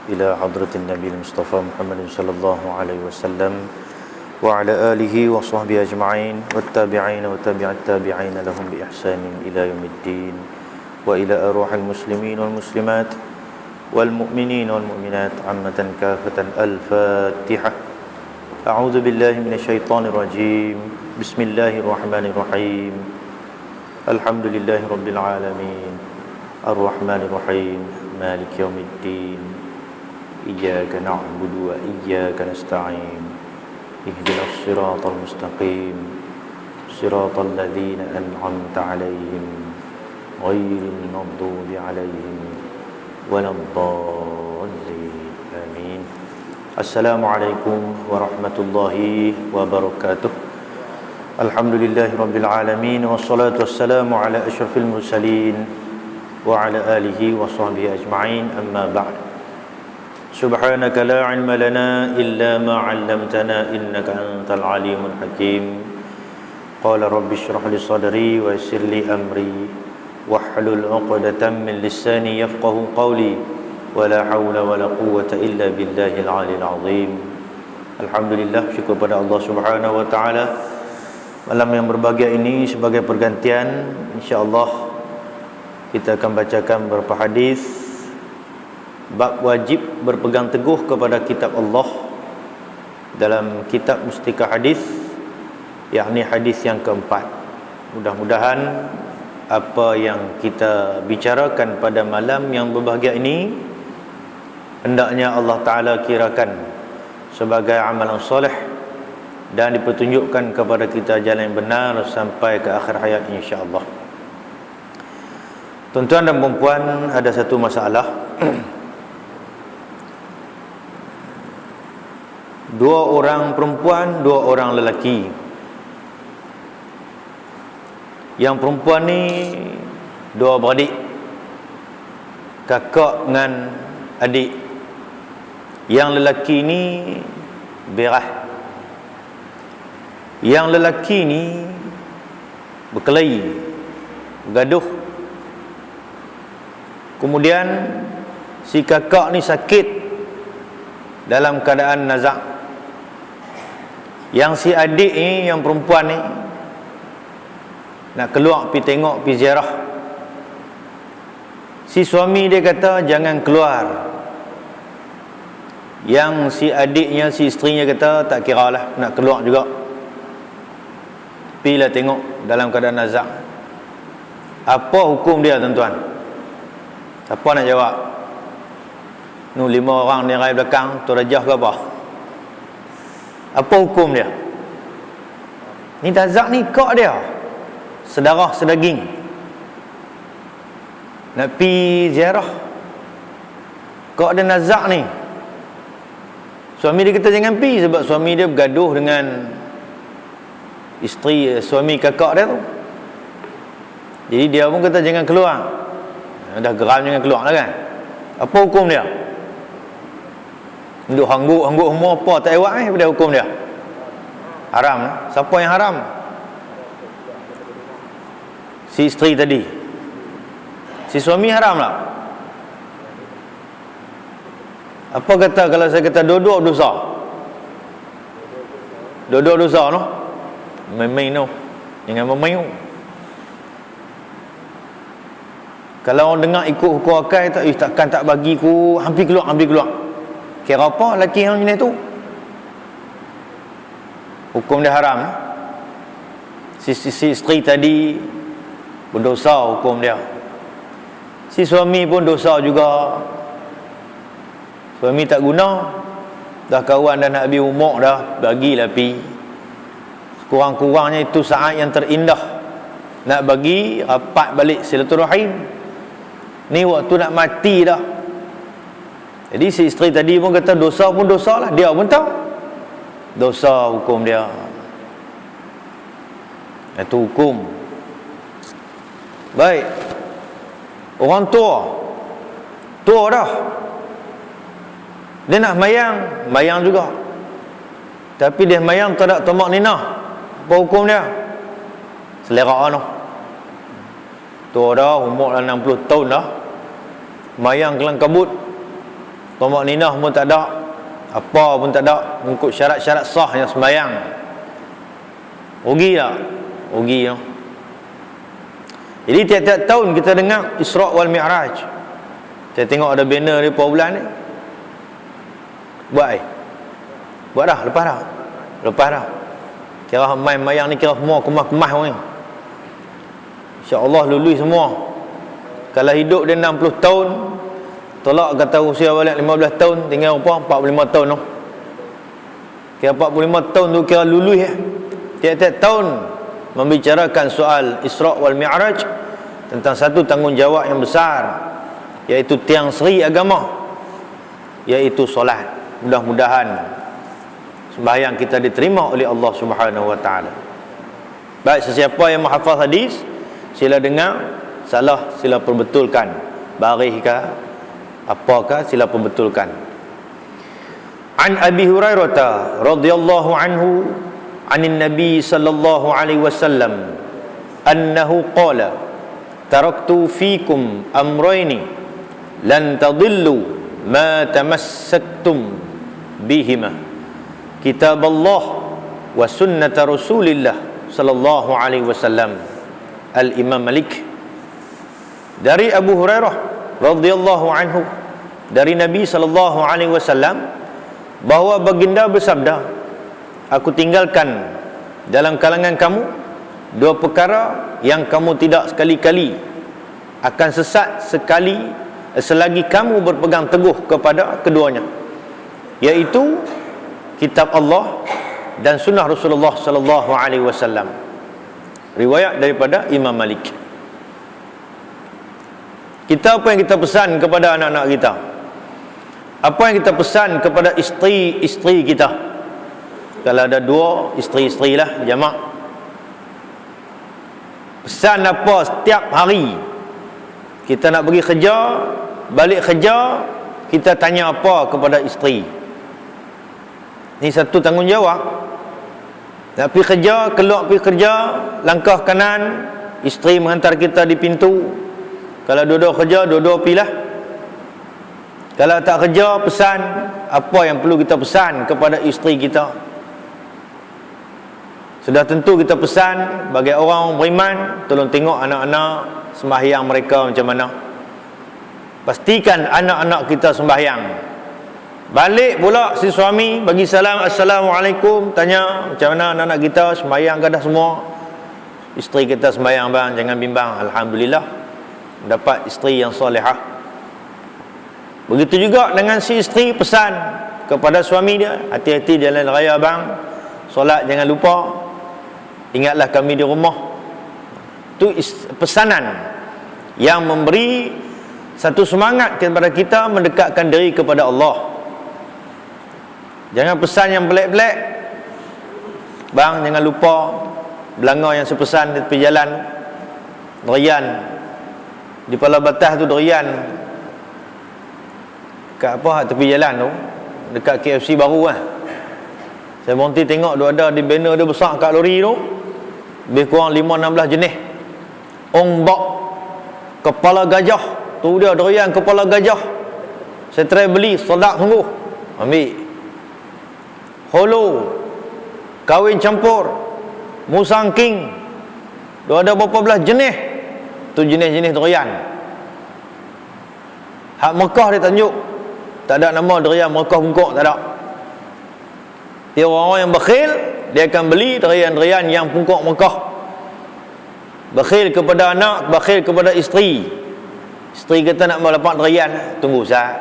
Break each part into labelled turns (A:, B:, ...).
A: إلى حضرة النبي المصطفى محمد صلى الله عليه وسلم وعلى آله وصحبه أجمعين والتابعين وتابع التابعين لهم بإحسان إلى يوم الدين وإلى أرواح المسلمين والمسلمات والمؤمنين والمؤمنات عامة كافة. الفاتحة. أعوذ بالله من الشيطان الرجيم. بسم الله الرحمن الرحيم. الحمد لله رب العالمين الرحمن الرحيم مالك يوم الدين إياك نعبد وإياك نستعين اهدنا الصراط المستقيم صراط الذين أنعمت عليهم غير المغضوب عليهم ولا الضالين آمين. السلام عليكم ورحمة الله وبركاته. Alhamdulillahi Rabbil Alamin. Wassalatu wassalamu ala ashrafil mursalin wa ala alihi wa sahbihi ajma'in. Amma ba'd. Subhanaka la ilma lana illa ma 'allamtana innaka antal alimul hakim. Qala rabbi shrah li sadri wa yassir li amri wahlul 'uqdatam min lisani yafqahu qawli wa la hawla wa la quwwata illa billahil 'aliyil 'azim. Alhamdulillah, syukur pada Allah Subhanahu wa taala. Malam yang berbahagia ini sebagai pergantian, insya-Allah kita akan bacakan beberapa hadis bab wajib berpegang teguh kepada kitab Allah dalam kitab Mustika Hadis, yakni hadis yang keempat. Mudah-mudahan apa yang kita bicarakan pada malam yang berbahagia ini hendaknya Allah Ta'ala kirakan sebagai amalan soleh dan dipertunjukkan kepada kita jalan yang benar sampai ke akhir hayat, insya-Allah. Tuan-tuan dan puan-puan, ada satu masalah. Dua orang perempuan, dua orang lelaki. Yang perempuan ni dua beradik, kakak dengan adik. Yang lelaki ni berah. Yang lelaki ni berkelahi, bergaduh. Kemudian si kakak ni sakit dalam keadaan nazak. Yang si adik ni, yang perempuan ni, nak keluar pergi tengok, pergi ziarah. Si suami dia kata jangan keluar. Yang si adiknya, si isterinya kata tak kiralah, nak keluar juga. Pergilah tengok dalam keadaan nazak. Apa hukum dia, tuan-tuan? Siapa nak jawab? Nu 5 orang ni rai belakang, tu rajah ke apa? Apa hukum dia? Ni nazak ni kak dia, sedarah sedaging, nak pi ziarah. Kak dia nazak ni. Suami dia kata jangan pi sebab suami dia bergaduh dengan isteri suami kakak dia tu. Jadi dia pun kata jangan keluar. Dah geram jangan keluar lah kan. Apa hukum dia? Duduk hangguk semua apa tak elok pada hukum dia. Haram. Siapa yang haram? Si isteri tadi. Si suami haram lah. Apa kata kalau saya kata dua-dua dosa? Dua-dua dosa no? Main-main tu, jangan bermain. Kalau orang dengar ikut hukum akal tak, takkan tak bagi ku, hampir keluar. Kira apa lelaki yang macam tu? Hukum dia haram. Si isteri tadi berdosa hukum dia. Si suami pun dosa juga. Suami tak guna, dah kawan dah nak habis umur dah, bagilah pi. Kurang-kurangnya itu saat yang terindah nak bagi rapat balik silaturahim. Ni waktu nak mati dah. Jadi si isteri tadi pun kata dosa pun dosa lah. Dia pun tahu dosa hukum dia. Itu hukum. Baik. Orang tua dah, dia nak mayang juga. Tapi dia mayang tak ada tomak ninah. Apa hukum dia? Selera noh. Tua dah, umur dah 60 tahun dah. Mayang kelang kabut. Tumakninah pun tak ada, apa pun tak ada, mengikut syarat-syarat sah yang sembahyang. Rugi tak? Rugi no? Jadi tiap-tiap tahun kita dengar Isra' wal Mi'raj. Saya tengok ada banner di bulan ni. Buat dah, lepas dah. Kira main-mayang ni kira semua kemas-kemas ni. InsyaAllah lulus semua. Kalau hidup dia 60 tahun, tolak kata usia balik 15 tahun, tinggal apa? 45 tahun tu. Kira 45 tahun tu kira lulus ya. Tiap-tiap tahun membicarakan soal Isra' wal Mi'raj, tentang satu tanggungjawab yang besar, iaitu tiang seri agama, iaitu solat. Mudah-mudahan sembahyang kita diterima oleh Allah Subhanahu wa taala. Baik, sesiapa yang menghafal hadis, sila dengar, salah sila perbetulkan, barih ke apakah sila perbetulkan. An Abi Hurairah radhiyallahu anhu anin Nabi sallallahu alaihi wasallam annahu qala taraktu fikum amrayni lan tadillu ma tamassaktum bihima, kitab Allah wa sunnata Rasulillah sallallahu alaihi wasallam. Al-Imam Malik. Dari Abu Hurairah radhiyallahu anhu, dari Nabi sallallahu alaihi wasallam, bahawa baginda bersabda, aku tinggalkan dalam kalangan kamu dua perkara yang kamu tidak sekali-kali akan sesat selagi kamu berpegang teguh kepada keduanya, iaitu kitab Allah dan sunnah Rasulullah sallallahu alaihi wasallam. Riwayat daripada Imam Malik. Kita apa yang kita pesan kepada anak-anak kita? Apa yang kita pesan kepada isteri-isteri kita? Kalau ada dua, isteri-isteri lah, jamak. Pesan apa setiap hari? Kita nak pergi kerja, balik kerja, kita tanya apa kepada isteri? Ini satu tanggungjawab. Nak pergi kerja, keluar pergi kerja, langkah kanan, isteri menghantar kita di pintu. Kalau dua-dua kerja, dua-dua pergilah. Kalau tak kerja, pesan apa yang perlu kita pesan kepada isteri kita. Sudah tentu kita pesan bagi orang beriman, tolong tengok anak-anak sembahyang mereka macam mana. Pastikan anak-anak kita sembahyang. Balik pula si suami bagi salam, Assalamualaikum, tanya macam mana anak-anak kita sembahyang ke dah semua. Isteri kita sembahyang bang, jangan bimbang, alhamdulillah dapat isteri yang solehah. Begitu juga dengan si isteri, pesan kepada suami dia, hati-hati jalan raya bang, solat jangan lupa, ingatlah kami di rumah. Itu pesanan yang memberi satu semangat kepada kita mendekatkan diri kepada Allah. Jangan pesan yang pelik-pelik, bang jangan lupa belanga yang sepesan di tepi jalan, durian di Pala Batas tu, durian kat apa tepi jalan tu dekat KFC baru lah. Saya berhenti tengok dia ada di banner dia besar kat lori tu, lebih kurang 5-16 jenis. Ongbak kepala gajah tu, dia durian kepala gajah. Saya try beli, sedap sungguh, ambil. Holo, kawin campur, musang king, dia ada berapa belas jenis tu, jenis-jenis durian. Hak Mekah dia tunjuk, tak ada nama durian Mekah bungkuk, tak ada. Dia orang-orang yang bakhil, dia akan beli durian-durian yang pungkuk Mekah. Bakhil kepada anak, bakhil kepada isteri. Isteri kata nak melepak durian, tunggu sah.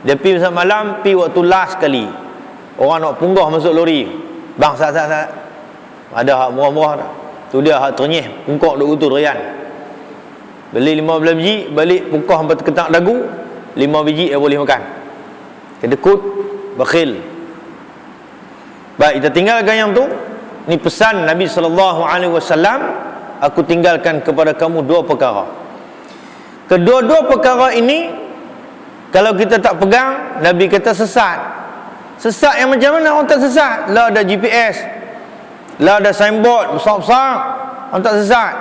A: Dia pergi masa malam, pergi waktu last kali, orang nak punggah masuk lori, bang sat. Ada hak murah-murah tak? Tu dia hak ternyih pungkuk duk utuh durian. Beli 15 biji, balik pungkah sampai ketak dagu, 5 biji dia boleh makan. Kedekut, bakhil. Baik, kita tinggalkan yang tu. Ni pesan Nabi sallallahu alaihi wasallam, aku tinggalkan kepada kamu dua perkara. Kedua-dua perkara ini kalau kita tak pegang, Nabi kata sesat. Sesat yang macam mana orang tak sesat? Lah ada GPS, lah ada signboard besar-besar, orang tak sesat.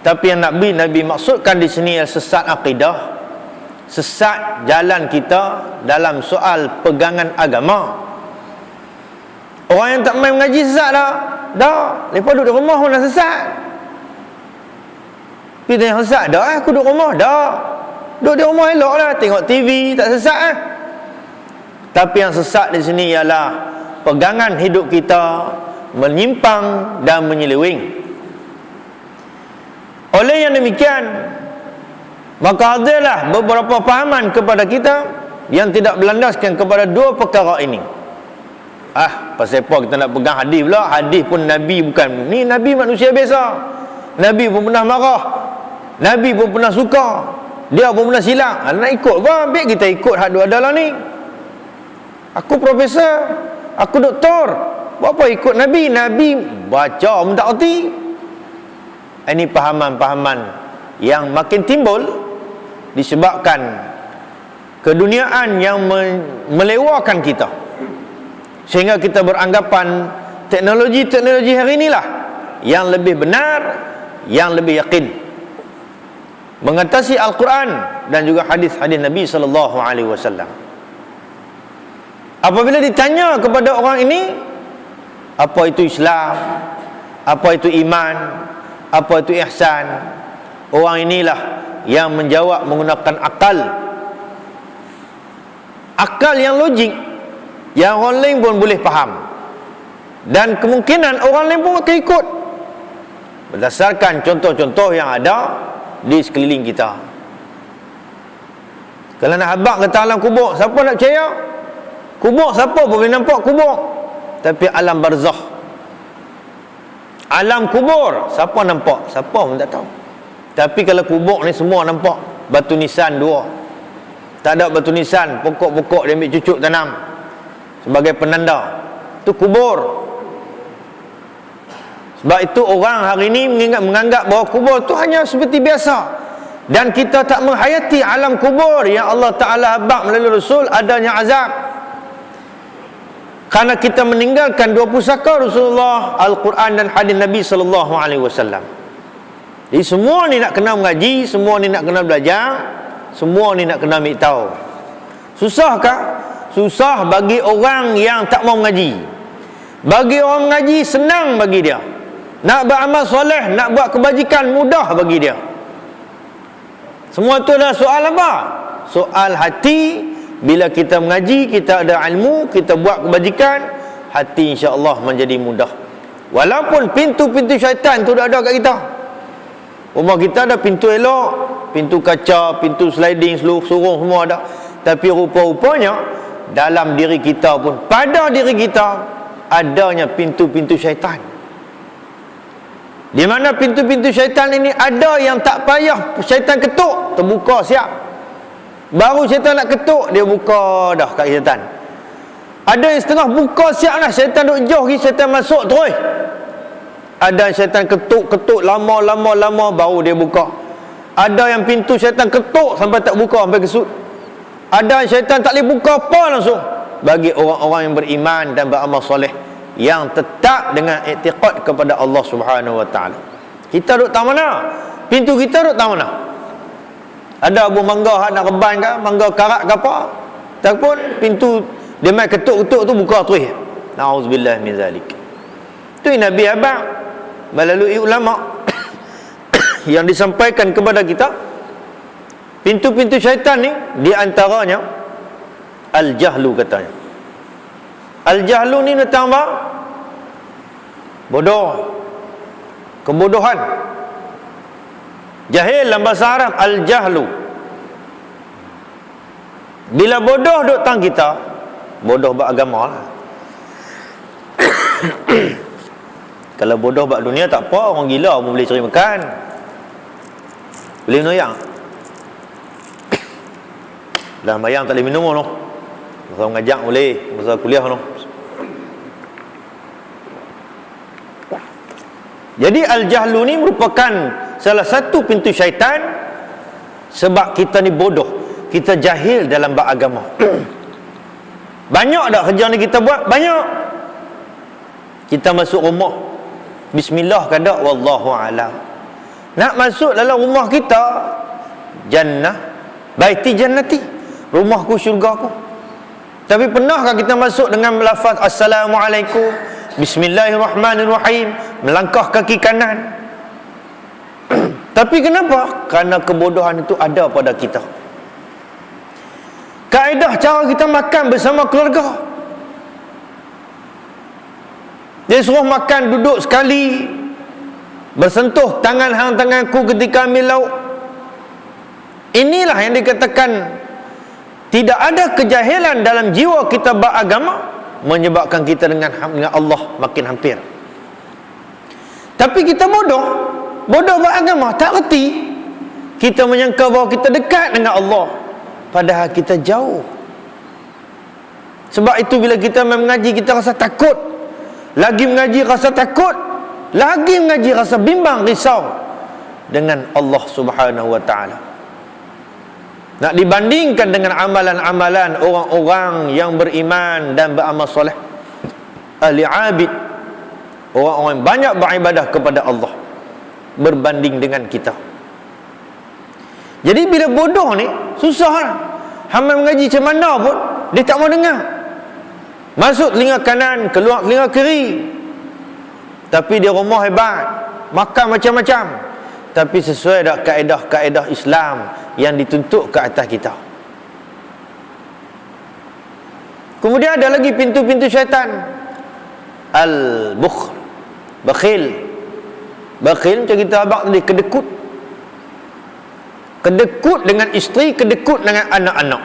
A: Tapi yang Nabi maksudkan di sini adalah sesat akidah, sesat jalan kita dalam soal pegangan agama. Orang yang tak main mengaji sesat dah. Dah, lepas duduk di rumah pun dah sesat. Kita yang sesat dah, aku duduk rumah dah. Duduk di rumah elok lah, tengok TV, tak sesat lah. Tapi yang sesat di sini ialah pegangan hidup kita menyimpang dan menyeleweng. Oleh yang demikian, maka adalah beberapa pahaman kepada kita yang tidak berlandaskan kepada dua perkara ini. Pasal apa kita nak pegang hadis pula? Hadis pun Nabi bukan. Ni Nabi manusia biasa. Nabi pun pernah marah. Nabi pun pernah suka. Dia pun pernah silap. Nak ikut apa? Ambil kita ikut hak dua adalah ni. Aku profesor, aku doktor. Buat apa ikut Nabi? Nabi baca pun tak erti. Ini pahaman-pahaman yang makin timbul disebabkan keduniaan yang melewakan kita, sehingga kita beranggapan teknologi hari inilah yang lebih benar, yang lebih yakin mengatasi Al-Quran dan juga hadis-hadis Nabi SAW. Apabila ditanya kepada orang ini, apa itu Islam, apa itu iman, apa itu ihsan, orang inilah yang menjawab menggunakan akal yang logik, yang orang lain pun boleh faham, dan kemungkinan orang lain pun akan ikut berdasarkan contoh-contoh yang ada di sekeliling kita. Kalau nak habaq kata alam kubur, siapa nak percaya? Kubur siapa pun boleh nampak kubur. Tapi alam barzakh, alam kubur, siapa nampak? Siapa pun tak tahu. Tapi kalau kubur ni semua nampak. Batu nisan dua, tak ada batu nisan, pokok-pokok dia ambil cucuk tanam sebagai penanda, itu kubur. Sebab itu orang hari ini menganggap bahawa kubur itu hanya seperti biasa, dan kita tak menghayati alam kubur yang Allah Ta'ala habaq melalui Rasul adanya azab. Karena kita meninggalkan dua pusaka Rasulullah, Al-Quran dan hadis Nabi SAW. Jadi semua ni nak kena mengaji, semua ni nak kena belajar, semua ni nak kena ambil tahu. Susahkah? Susah bagi orang yang tak mau mengaji. Bagi orang mengaji senang bagi dia. Nak beramal soleh, nak buat kebajikan mudah bagi dia. Semua tu adalah soal apa? Soal hati. Bila kita mengaji, kita ada ilmu, kita buat kebajikan, hati insya-Allah menjadi mudah. Walaupun pintu-pintu syaitan tu dah ada kat kita. Rumah kita ada pintu elok, pintu kaca, pintu sliding, suruh semua ada. Tapi rupa-rupanya dalam diri kita pun, pada diri kita adanya pintu-pintu syaitan. Di mana pintu-pintu syaitan ini ada yang tak payah syaitan ketuk, terbuka siap. Baru syaitan nak ketuk, dia buka dah kat syaitan. Ada yang setengah buka siap lah, syaitan duk jauh lagi, syaitan masuk terus. Ada syaitan ketuk lama baru dia buka. Ada yang pintu syaitan ketuk sampai tak buka, sampai kesut. Ada syaitan tak boleh buka apa langsung. Bagi orang-orang yang beriman dan beramal soleh, yang tetap dengan i'tiqad kepada Allah Subhanahu wa taala. Kita duduk tak mana? Pintu kita duduk tak mana? Ada abu mangga nak reban ke, mangga karat ke apa, tak pun pintu dia mai ketuk-ketuk tu buka terus. Nauzubillah min zalik. Tu Nabi abang melalui ulama yang disampaikan kepada kita, pintu-pintu syaitan ni di antaranya al-jahlu katanya. Al-jahlu ni datang apa? Bodoh, kebodohan. Jahil dalam bahasa Arab al-jahlu. Bila bodoh duk tang kita, bodoh bab agama lah. Kalau bodoh bab dunia tak apa, orang gila pun boleh cari makan, boleh noyang. Dalam bayang tak boleh minum noh. Masa ngajak boleh, masa kuliah noh. Jadi al-jahlu ni merupakan salah satu pintu syaitan. Sebab kita ni bodoh, kita jahil dalam bab agama. Banyak dah kerja ni kita buat, banyak. Kita masuk rumah, bismillah kada, wallahu alam. Nak masuk dalam rumah kita, jannah, baiti jannati, rumahku syurgaku. Tapi pernahkah kita masuk dengan lafaz assalamualaikum, bismillahirrahmanirrahim, melangkah kaki kanan? Tapi kenapa? Kerana kebodohan itu ada pada kita. Kaedah cara kita makan bersama keluarga, dia suruh makan duduk sekali, bersentuh tangan hang tanganku ketika ambil lauk. Inilah yang dikatakan tidak ada kejahilan dalam jiwa kita beragama, menyebabkan kita dengan Allah makin hampir. Tapi kita bodoh beragama, tak reti. Kita menyangka bahawa kita dekat dengan Allah, padahal kita jauh. Sebab itu bila kita mengaji, kita rasa takut. Lagi mengaji rasa takut, lagi mengaji rasa bimbang, risau dengan Allah Subhanahu wa ta'ala. Nak dibandingkan dengan amalan-amalan orang-orang yang beriman dan beramal soleh, ahli abid, orang-orang yang banyak beribadah kepada Allah, berbanding dengan kita. Jadi bila bodoh ni susah lah. Hamba mengaji macam mana pun dia tak mau dengar. Masuk telinga kanan, keluar telinga kiri. Tapi dia rumah hebat, makan macam-macam, tapi sesuai dengan kaedah-kaedah Islam yang dituntut ke atas kita. Kemudian ada lagi pintu-pintu syaitan. Al-bukhl, bakhil. Bakhil macam kita abang tadi, kedekut. Kedekut dengan isteri, kedekut dengan anak-anak.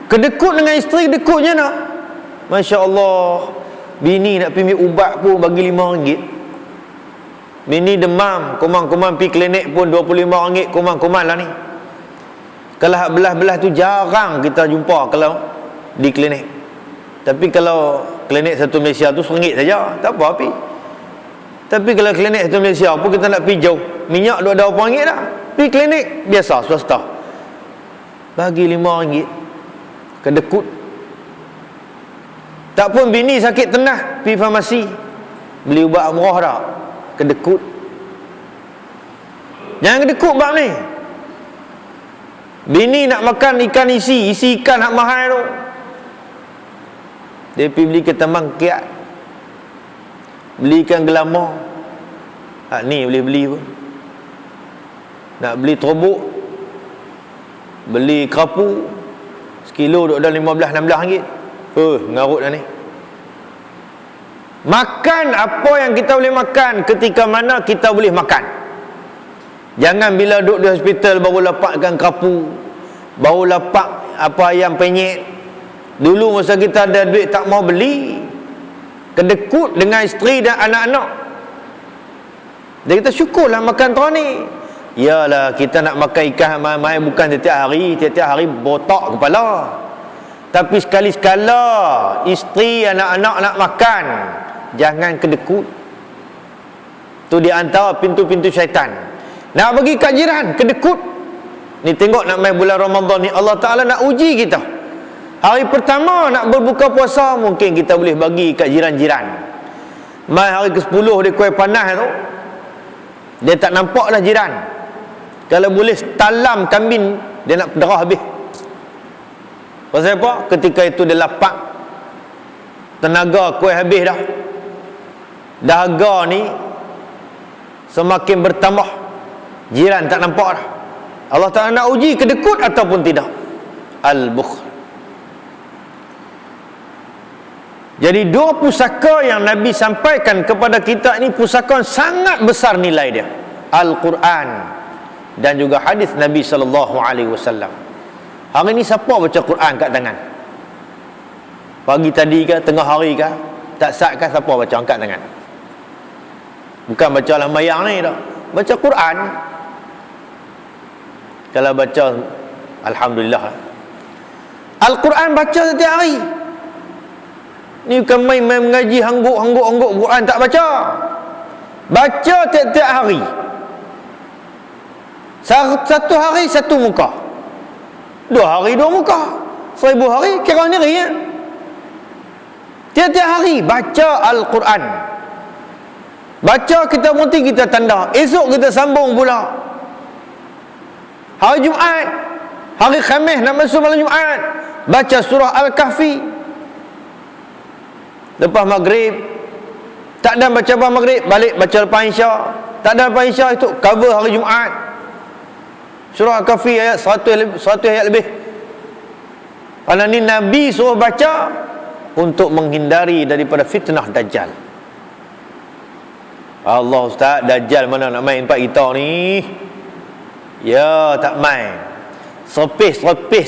A: Kedekut dengan isteri, dekutnya nak, Masya Allah, bini nak pergi ubat pun bagi RM5. Bini demam, kumang-kumang pergi klinik pun RM25 kumang-kumang lah ni. Kalau hak belah-belah tu jarang kita jumpa kalau di klinik. Tapi kalau klinik satu Malaysia tu RM1 saja, tak apa pergi. Tapi kalau klinik satu Malaysia pun kita nak pergi jauh, minyak RM20 dah. Pergi klinik biasa swasta bagi RM5, kedekut. Tak pun bini sakit tenah, pergi farmasi beli ubat murah dah, kedekut. Jangan kedekut bab ni. Bini nak makan ikan isi ikan hak mahal tu, dia pergi beli ketamang kiat, beli ikan gelama. Hak ni boleh beli pun. Nak beli terobok, beli kerapu, sekilo duk dalam RM15-16. Ngarut dah ni. Makan apa yang kita boleh makan ketika mana kita boleh makan. Jangan bila duduk di hospital baru lapakkan kerapu, baru lapak apa ayam penyet. Dulu masa kita ada duit tak mau beli. Kedekut dengan isteri dan anak-anak. Dan kita syukurlah makan tu ni. Yalah, kita nak makan ikan mai bukan tiap hari botak kepala. Tapi sekali-sekala isteri, anak-anak nak makan, jangan kedekut. Tu di antara pintu-pintu syaitan. Nak bagi kat jiran, kedekut. Ni tengok nak mai bulan Ramadan ni, Allah Ta'ala nak uji kita. Hari pertama nak berbuka puasa, mungkin kita boleh bagi kat jiran-jiran. Mai hari ke-10 dia kuih panas tu, dia tak nampak dah jiran. Kalau boleh talam kambing, dia nak darah habis. Pasal apa? Ketika itu dia lapak, tenaga kuih habis dah. Dahaga ni semakin bertambah, jiran tak nampak dah. Allah Ta'ala nak uji kedekut ataupun tidak. Al-bukhl. Jadi dua pusaka yang Nabi sampaikan kepada kita ini pusaka sangat besar nilai dia. Al-Quran dan juga hadis Nabi SAW. Hari ni siapa baca Quran kat tangan? Pagi tadi ke, tengah hari ke, tak sat ke, siapa baca angkat tangan? Bukan baca lambayang ni dah, baca Quran. Kalau baca, alhamdulillah. Al-Quran baca setiap hari. Ni bukan main mengaji hangguk Quran tak baca. Baca tiap-tiap hari. Satu hari satu muka, 2 hari 2 muka, 1000 hari kira ni ya. Tiap-tiap hari baca Al-Quran. Baca kita berhenti, kita tanda, esok kita sambung pula.
B: Hari Jumaat, hari Khamis nak masuk malam Jumaat, baca surah Al-Kahfi. Lepas maghrib, tak ada baca lepas maghrib, balik baca lepas Isyak. Tak ada lepas Isyak, itu cover hari Jumaat. Surah Al-Kahfi ayat 100 ayat lebih. Karena ni Nabi suruh baca untuk menghindari daripada fitnah Dajjal. Allah Ustaz, Dajjal mana nak main tempat kita ni? Ya, tak main. Sepis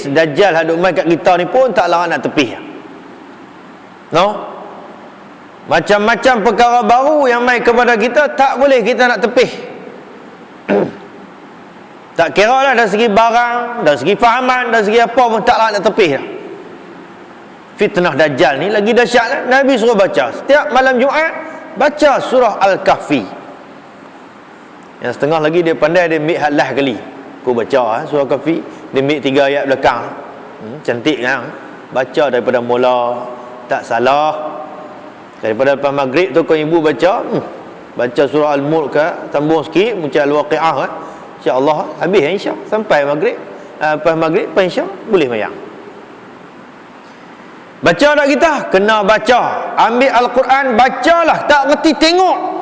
B: Dajjal hadut main kat kita ni pun tak larang nak tepih. No? Macam-macam perkara baru yang main kepada kita, tak boleh kita nak tepih. Tak kira lah dari segi barang, dari segi fahaman, dari segi apa pun tak larang nak tepih dah. Fitnah Dajjal ni lagi dahsyat lah. Nabi suruh baca setiap malam Jumaat, baca surah Al-Kahfi. Yang setengah lagi dia pandai, dia ambil halah kali. Aku baca surah Al-Kahfi, dia ambil 3 ayat belakang. Cantik kan? Baca daripada mula, tak salah. Daripada lepas maghrib tu kau ibu baca, baca surah Al-Mulk ke, sambung sikit macam Al-Waqi'ah kan. InsyaAllah habis insya sampai maghrib. Lepas maghrib, lepas insya boleh mayang. Baca tak kita? Kena baca. Ambil Al-Quran, bacalah. Tak reti tengok.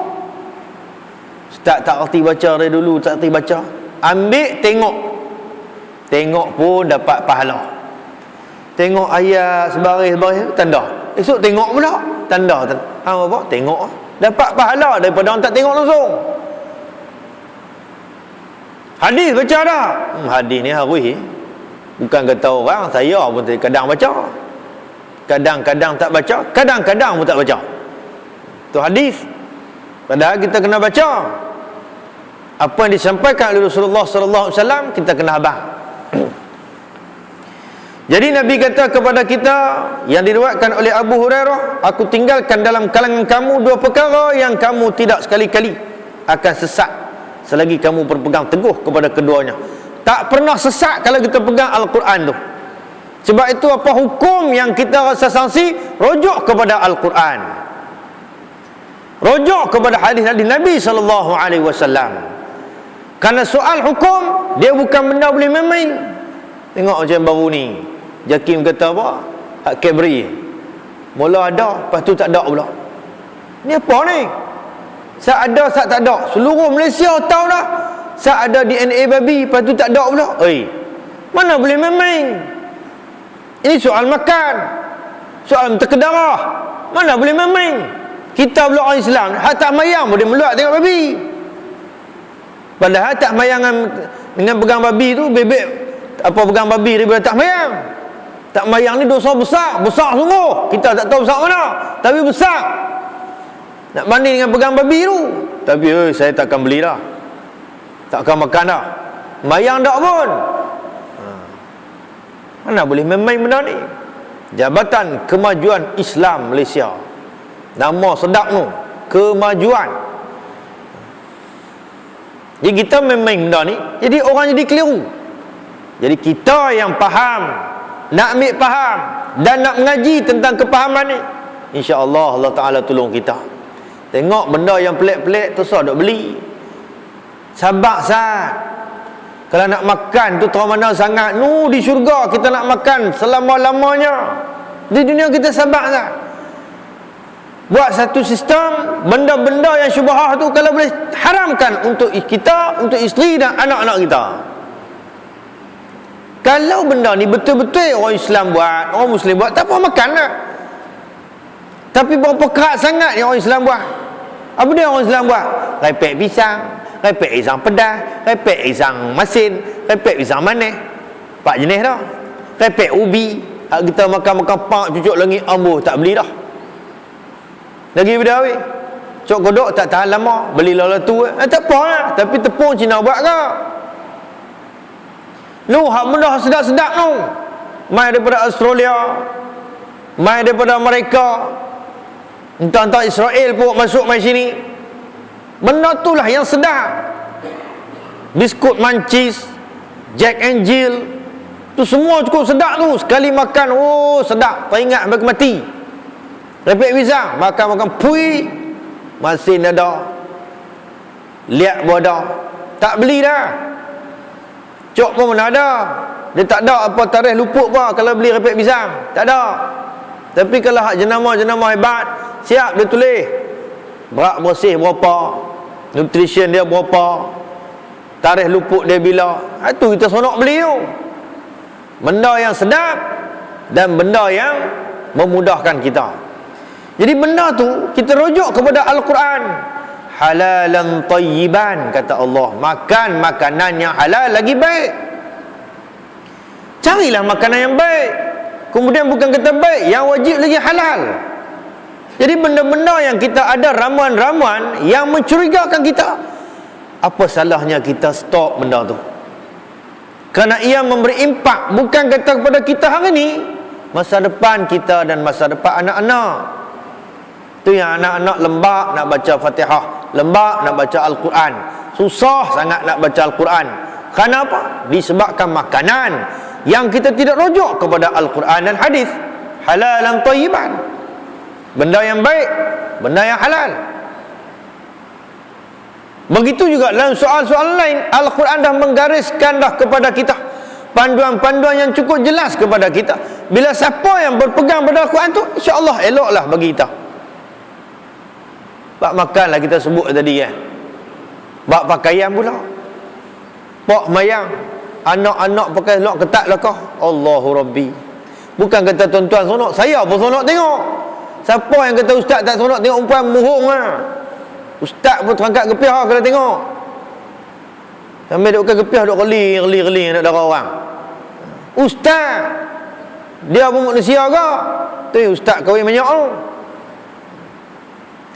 B: Ustaz tak reti baca dari dulu, tak reti baca. Ambil, tengok. Tengok pun dapat pahala. Tengok ayat sebaris-sebaris, tanda. Esok tengok pula, tanda. Apa? Tengok. Dapat pahala daripada orang tak tengok langsung. Hadis baca dah. Hadis ni harus. Bukan kata orang, saya pun kadang baca. Kadang-kadang tak baca, kadang-kadang pun tak baca. Itu hadis. Padahal kita kena baca. Apa yang disampaikan oleh Rasulullah sallallahu alaihi wasallam, kita kena abang. Jadi Nabi kata kepada kita, yang diriwayatkan oleh Abu Hurairah, aku tinggalkan dalam kalangan kamu 2 perkara yang kamu tidak sekali-kali akan sesat selagi kamu berpegang teguh kepada keduanya. Tak pernah sesat kalau kita pegang Al-Quran tu. Sebab itu apa hukum yang kita rasa sanksi, rujuk kepada Al-Quran, rujuk kepada hadis-hadis Nabi sallallahu alaihi wasallam. Karena soal hukum dia bukan benda boleh main-main. Tengok macam baru ni, Jakim kata apa? Hak Kabri. Mula ada, lepas tu tak ada pula. Ni apa ni? Sat ada, sat tak ada. Seluruh Malaysia tahu dah. Sat ada DNA babi, lepas tu tak ada pula. Mana boleh main-main? Ini soal makan, soal terkedarah. Mana boleh main-main? Kita pula orang Islam, hak tak mayang boleh meluat tengok babi. Padahal tak mayang dengan pegang babi tu, bebek apa pegang babi daripada tak mayang. Tak mayang ni dosa besar, besar sungguh. Kita tak tahu besar mana, tapi besar. Nak banding dengan pegang babi tu. Tapi saya takkan beli dah, takkan makan dah. Mayang tak pun. Mana boleh main-main benda ni? Jabatan Kemajuan Islam Malaysia, nama sedap tu, kemajuan. Jadi kita main-main benda ni, jadi orang jadi keliru. Jadi kita yang faham, nak ambil faham dan nak mengaji tentang kepahaman ni, insya-Allah Allah Taala tolong kita. Tengok benda yang pelik-pelik tu dok beli. Sabar sat. Kalau nak makan tu terlalu mana sangat. Di syurga kita nak makan selama-lamanya. Di dunia kita sabar tak? Buat satu sistem, benda-benda yang syubhah tu kalau boleh haramkan untuk kita, untuk isteri dan anak-anak kita. Kalau benda ni betul-betul orang Islam buat, orang Muslim buat, tak apa makan lah. Tapi berapa kerat sangat yang orang Islam buat. Apa dia orang Islam buat? Repek pisang, repek pisang pedas, repek pisang masin, repek pisang manis. 4 jenis dah. Repek ubi. Kita makan-makan pak cucuk langit ambuh, tak beli dah. Lagi benda weh. Cok kodok tak tahan lama, beli lala tu. Tak apa lah. Tapi tepung Cina buat ke? Hak benda sedap-sedap tu. Mai daripada Australia, mai daripada Amerika, entah-entah Israel pun masuk mai sini. Benda tu lah yang sedap. Biskut Mancis, Jack and Jill, tu semua cukup sedap tu. Sekali makan, sedap, tak ingat sampai mati. Repek pisang, makan-makan pui, masin ada, liat pun ada. Tak beli dah. Cok pun mana ada. Dia tak ada apa tarikh luput apa kalau beli repek pisang. Tak ada. Tapi kalau hak jenama-jenama hebat, siap dia tulis. Berat bersih berapa, nutrition dia berapa, tarikh luput dia bila. Itu kita seronok beli tu. Benda yang sedap dan benda yang memudahkan kita. Jadi benda tu kita rujuk kepada Al-Quran. Halalan tayyiban, kata Allah. Makan makanan yang halal lagi baik. Carilah makanan yang baik. Kemudian bukan kata baik, yang wajib lagi halal. Jadi benda-benda yang kita ada ramuan-ramuan yang mencurigakan kita, apa salahnya kita stop benda tu? Kerana ia memberi impak, bukan kata kepada kita hari ni, masa depan kita dan masa depan anak-anak. Tu yang anak-anak lembab nak baca Fatihah, lembab nak baca Al-Quran, susah sangat nak baca Al-Quran. Kerana apa? Disebabkan makanan yang kita tidak rujuk kepada Al-Quran dan hadis. Halalan tayyiban, benda yang baik, benda yang halal. Begitu juga dalam soal-soal lain, Al-Quran dah menggariskan dah kepada kita panduan-panduan yang cukup jelas kepada kita. Bila siapa yang berpegang pada Al-Quran tu, insya-Allah eloklah bagi kita. Bab makan lah kita sebut tadi kan. Bab pakaian pula. Pak mayang, anak-anak pakai selok ketat lah kau. Allahu Rabbi. Bukan kata tuan-tuan sonok, saya pun sonok tengok. Siapa yang kata ustaz tak sonok tengok perempuan muhung lah. Ustaz pun terangkat gepiah kalau tengok. Sambil duk gepiah duk keling nak darah orang. Ustaz, dia pun manusia ke? Tu ustaz kahwin banyak tu.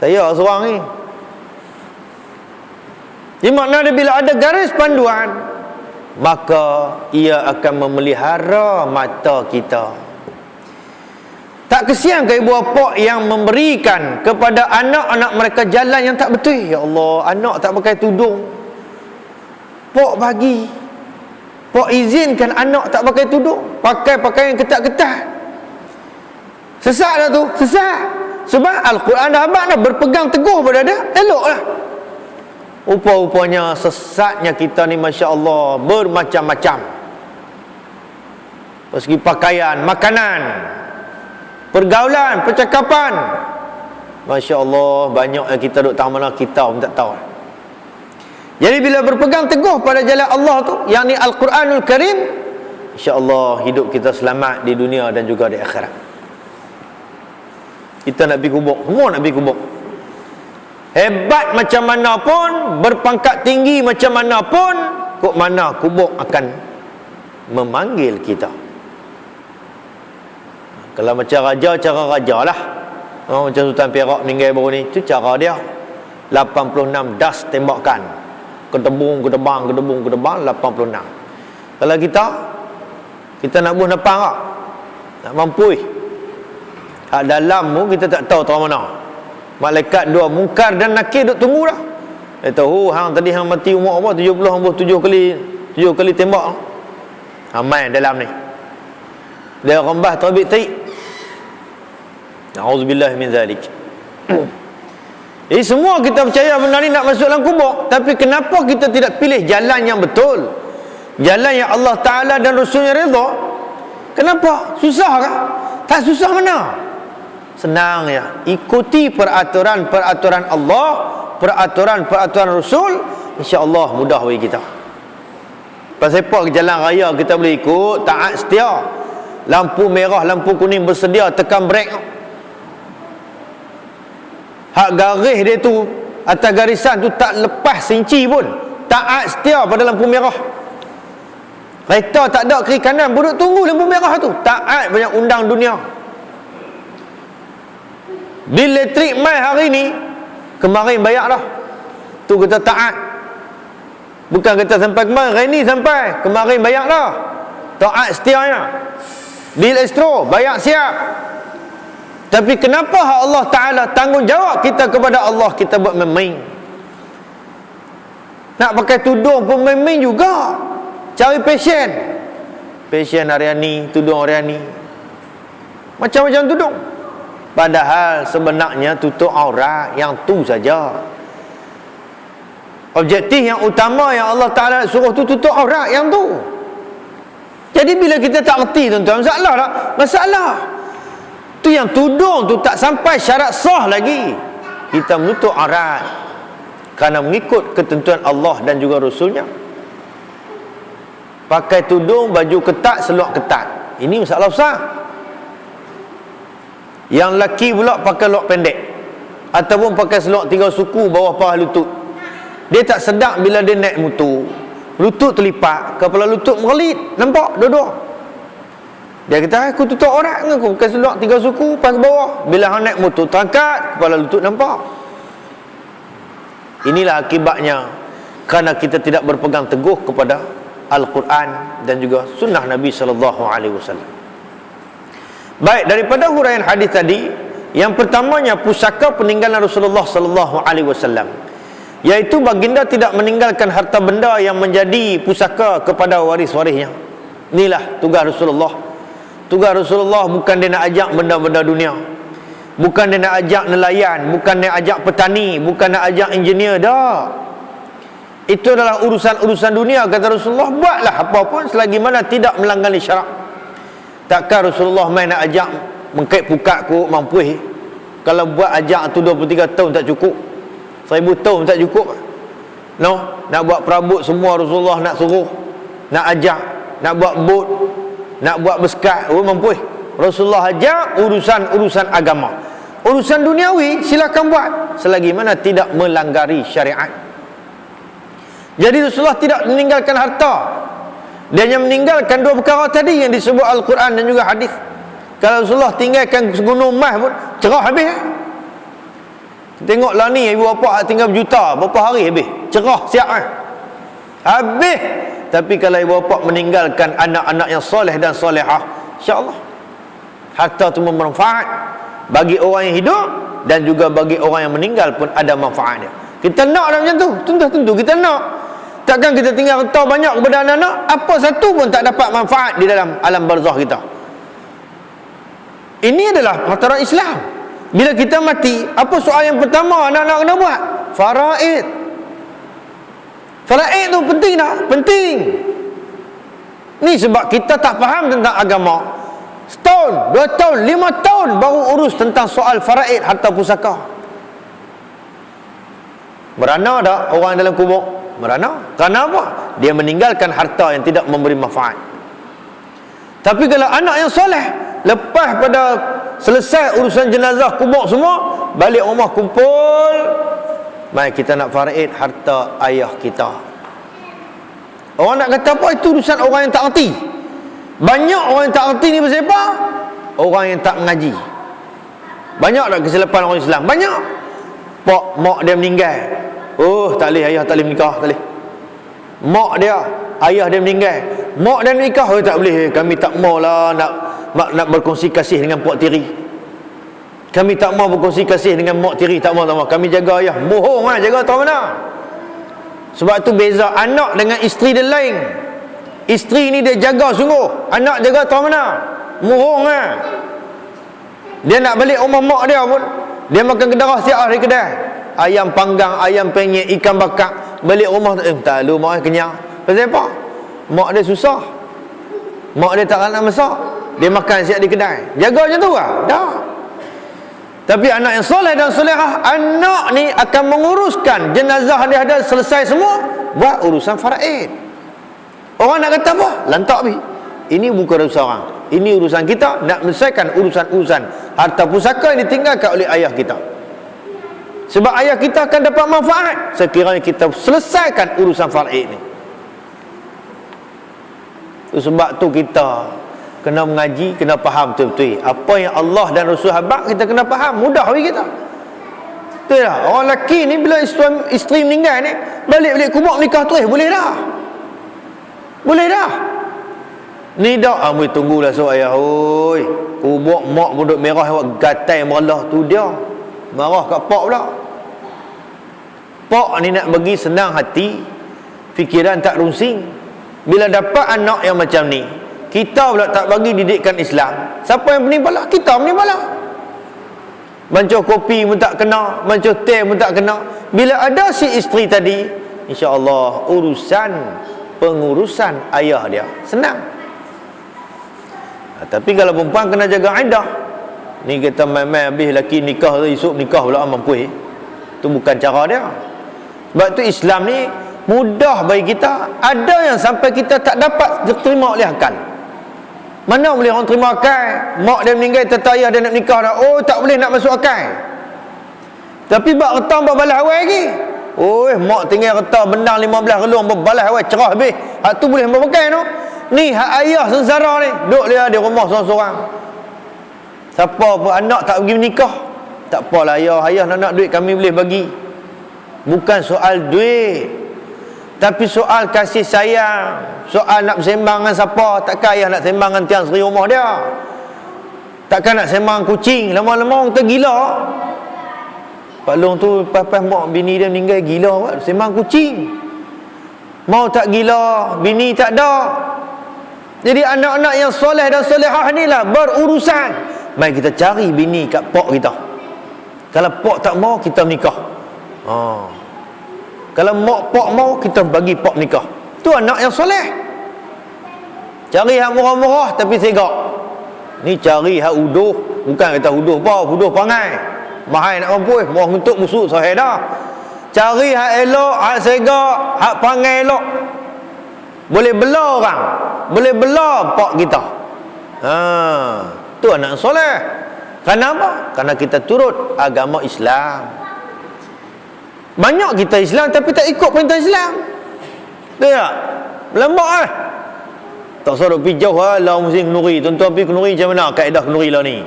B: Saya seorang ni. Jadi makna dia bila ada garis panduan, maka ia akan memelihara mata kita. Tak kesian ke ibu bapa yang memberikan kepada anak-anak mereka jalan yang tak betul? Ya Allah, anak tak pakai tudung, Pak bagi, Pak izinkan anak tak pakai tudung, pakai pakaian ketat-ketat. Sesat dah tu, sesat. Sebab Al-Quran dah abad dah berpegang teguh pada dia, eloklah. Rupa-rupanya sesatnya kita ni, Masya Allah, bermacam-macam. Dari segi pakaian, makanan, pergaulan, percakapan, Masya Allah, banyak yang kita duk tahu mana kita pun tak tahu. Jadi bila berpegang teguh pada jalan Allah tu, yang ni Al-Quranul Karim, Insya Allah hidup kita selamat di dunia dan juga di akhirat. Kita nak pergi kubur, semua nak pergi kubur. Hebat macam mana pun, berpangkat tinggi macam mana pun, kok mana kubur akan memanggil kita. Kalau macam raja, cara raja lah. Macam Sultan Perak meninggal baru ni, itu cara dia. 86 das tembakan, kedebung, kedebang, 86. Kalau kita nak buh nepang tak? Nak mampui. Hak dalam tu kita tak tahu mana. Malaikat dua mungkar dan nakir duk tunggu dah. Dia tahu hang tadi hang mati umur apa? 70 hang buh 7 kali tembak. Main dalam ni. Dia rembah terbit taik. Na'udzubillah min zalik. Jadi semua kita percaya benda ni nak masuk dalam kubur, tapi kenapa kita tidak pilih jalan yang betul? Jalan yang Allah Ta'ala dan Rasulnya redha. Kenapa? Susah kan? Tak susah mana? Senang ya. Ikuti peraturan-peraturan Allah, peraturan-peraturan Rasul, insya-Allah mudah bagi kita. Pasal apa jalan raya kita boleh ikut, taat setia. Lampu merah, lampu kuning bersedia, tekan brek. Hak garis dia tu, atas garisan tu tak lepas sinci pun, taat setia pada lampu merah. Kereta tak ada kiri kanan, duduk tunggu lampu merah tu, taat banyak undang dunia. Bil elektrik mai hari ni, kemarin bayar dah. Tu kita taat. Bukan kata sampai kemarin, hari ni sampai, kemarin bayar dah. Taat setianya. Bil Astro bayar siap. Tapi kenapa Allah Ta'ala tanggungjawab kita kepada Allah, kita buat main-main? Nak pakai tudung pun main-main juga. Cari passion Ariani, tudung Ariani, macam-macam tudung. Padahal sebenarnya tutup aurat yang tu saja. Objektif yang utama yang Allah Ta'ala suruh tu tutup aurat yang tu. Jadi bila kita tak erti tuan-tuan, masalah tak? Masalah. Tu yang tudung tu tak sampai syarat sah lagi. Kita menutup aurat kerana mengikut ketentuan Allah dan juga Rasulnya. Pakai tudung, baju ketat, seluar ketat. Ini masalah besar. Yang lelaki pula pakai luar pendek ataupun pakai seluar 3 suku bawah paha lutut. Dia tak sedar bila dia naik motor, lutut terlipat, kepala lutut merlit, nampak dua-dua. Dia kata, aku tutup aurat ke aku pakai seluar 3 suku pakai bawah. Bila hang naik motor terangkat, kepala lutut nampak. Inilah akibatnya kerana kita tidak berpegang teguh kepada Al-Quran dan juga sunnah Nabi SAW. Baik, daripada huraian hadis tadi, yang pertamanya pusaka peninggalan Rasulullah SAW, iaitu baginda tidak meninggalkan harta benda yang menjadi pusaka kepada waris-warisnya. Inilah tugas Rasulullah. Tugas Rasulullah bukan dia nak ajak benda-benda dunia, bukan dia nak ajak nelayan, bukan dia nak ajak petani, bukan nak ajak engineer, dah. Itu adalah urusan-urusan dunia, kata Rasulullah. Buatlah apa pun selagi mana tidak melanggar syarak. Takkan Rasulullah main nak ajak mengkait pukat kot mampu. Kalau buat ajak tu 23 tahun tak cukup, 1000 tahun tak cukup. No, nak buat perabot semua Rasulullah nak suruh, nak ajak, nak buat bot, nak buat beskat, mampu. Rasulullah ajak urusan-urusan agama. Urusan duniawi silakan buat selagi mana tidak melanggari syariat. Jadi Rasulullah tidak meninggalkan harta. Dia hanya meninggalkan 2 perkara tadi yang disebut Al-Quran dan juga hadis. Kalau Rasulullah tinggalkan segunung emas pun cerah habis. Tengoklah ni ibu bapa tinggal berjuta, berapa hari habis? Cerah siap habis. Tapi kalau ibu bapa meninggalkan anak-anak yang soleh dan solehah, insya-Allah harta itu bermanfaat bagi orang yang hidup dan juga bagi orang yang meninggal pun ada manfaatnya. Kita nak macam tu, tentu kita nak. Takkan kita tinggal harta banyak kepada anak-anak, apa satu pun tak dapat manfaat di dalam alam barzakh kita. Ini adalah matarat Islam. Bila kita mati, apa soal yang pertama anak-anak kena buat? Faraid. Faraid tu penting tak? Penting. Ni sebab kita tak faham tentang agama. Setahun, 2 tahun, 5 tahun baru urus tentang soal faraid harta pusaka. Merana tak orang dalam kubur? Merana. Kerana apa? Dia meninggalkan harta yang tidak memberi manfaat. Tapi kalau anak yang soleh, lepas pada selesai urusan jenazah, kubur semua, balik rumah kumpul, mari kita nak faraid harta ayah kita. Orang nak kata apa? Itu urusan orang yang tak erti. Banyak orang yang tak erti ni pasal apa? Orang yang tak mengaji. Banyak tak kesilapan orang Islam? Banyak. Pak, mak dia meninggal, oh tak boleh, ayah tak boleh menikah, tak boleh. Mak dia, ayah dia meninggal, mak dia menikah, oh tak boleh, kami tak maulah nak berkongsi kasih dengan puak tiri. Kami tak mau berkongsi kasih dengan mak tiri, tak mau. Kami jaga ayah. Bohong lah, jaga tahu mana. Sebab tu beza anak dengan isteri dia lain. Isteri ni dia jaga sungguh, anak jaga tahu mana. Bohong lah. Dia nak balik rumah mak dia pun, dia makan kedarah siap hari kedai. Ayam panggang, ayam penyet, ikan bakar. Balik rumah tak lu mak kenyang. Pasal apa? Mak dia susah. Mak dia tak nak masak, dia makan siap di kedai. Jaga macam tu lah. Dah. Tapi anak yang soleh dan solehah, anak ni akan menguruskan jenazah dia ada selesai semua, buat urusan faraid. Orang nak kata apa? Lantak bi. Ini bukan urusan orang. Ini urusan kita nak menyelesaikan urusan-urusan harta pusaka yang ditinggalkan oleh ayah kita. Sebab ayah kita akan dapat manfaat sekiranya kita selesaikan urusan faraid ni. Sebab tu kita kena mengaji, kena faham betul-betul apa yang Allah dan Rasul habaq, kita kena faham. Mudah bagi kita. Betul tak? Orang lelaki ni bila isteri meninggal ni, balik-balik kubur nikah terus, boleh dah. Boleh dah. Ni dak amoi tunggulah so ayah. Oi, kubur mak pun duk merah awak gatai meralah tu dia. Marah kat pak pula. Pak ni nak bagi senang hati, fikiran tak rusing. Bila dapat anak yang macam ni, kita pula tak bagi didikan Islam, siapa yang menimbala? Kita menimbala. Bancuh kopi pun tak kena, bancuh teh pun tak kena. Bila ada si isteri tadi insya-Allah pengurusan ayah dia senang. Tapi kalau perempuan kena jaga iddah, ni kita main-main habis laki nikah tu esok nikah pula mampu. Tu bukan cara dia. Sebab tu Islam ni mudah bagi kita. Ada yang sampai kita tak dapat diterima oleh akal. Mana boleh orang terima akal? Mak dia meninggal, tata ayah dia nak nikah dah. Oh, tak boleh nak masuk akal. Tapi bak retang bak balas awal lagi. Oh, mak tinggal retang bendang 15 relung balas awal cerah habis. Hak tu boleh hamba pakai tu. Ni hak ayah sengsara ni, duduk dia di rumah seorang-seorang. Siapa pun anak tak pergi menikah, tak apalah ayah nak duit kami boleh bagi. Bukan soal duit, tapi soal kasih sayang, soal nak bersembang dengan siapa. Takkan ayah nak sembang dengan tiang seri rumah dia, takkan nak sembang kucing. Lama-lama orang tergila. Pak Long tu pas mak bini dia meninggal gila, sembang kucing. Mau tak gila, bini tak ada. Jadi anak-anak yang soleh dan solehah ni lah berurusan. Mari kita cari bini kat pok kita. Kalau pok tak mau, kita menikah. Kalau mak pok mau, kita bagi pok nikah. Tu anak yang soleh. Cari hak murah-murah tapi segak. Ni cari hak uduh. Bukan kata uduh apa, uduh pangai. Mahal nak mampu, mau untuk musuh sahih dah. Cari hak elok, hak segak, hak pangai elok. Boleh bela orang, boleh bela pak kita. Tu anak soleh. Kenapa? Kerana kita turut agama Islam. Banyak kita Islam tapi tak ikut perintah Islam. Betul tak? Melambak tak suruh pergi jauh lah mesti kenuri. Tuan-tuan pergi kenuri macam mana kaedah kenuri lah ni.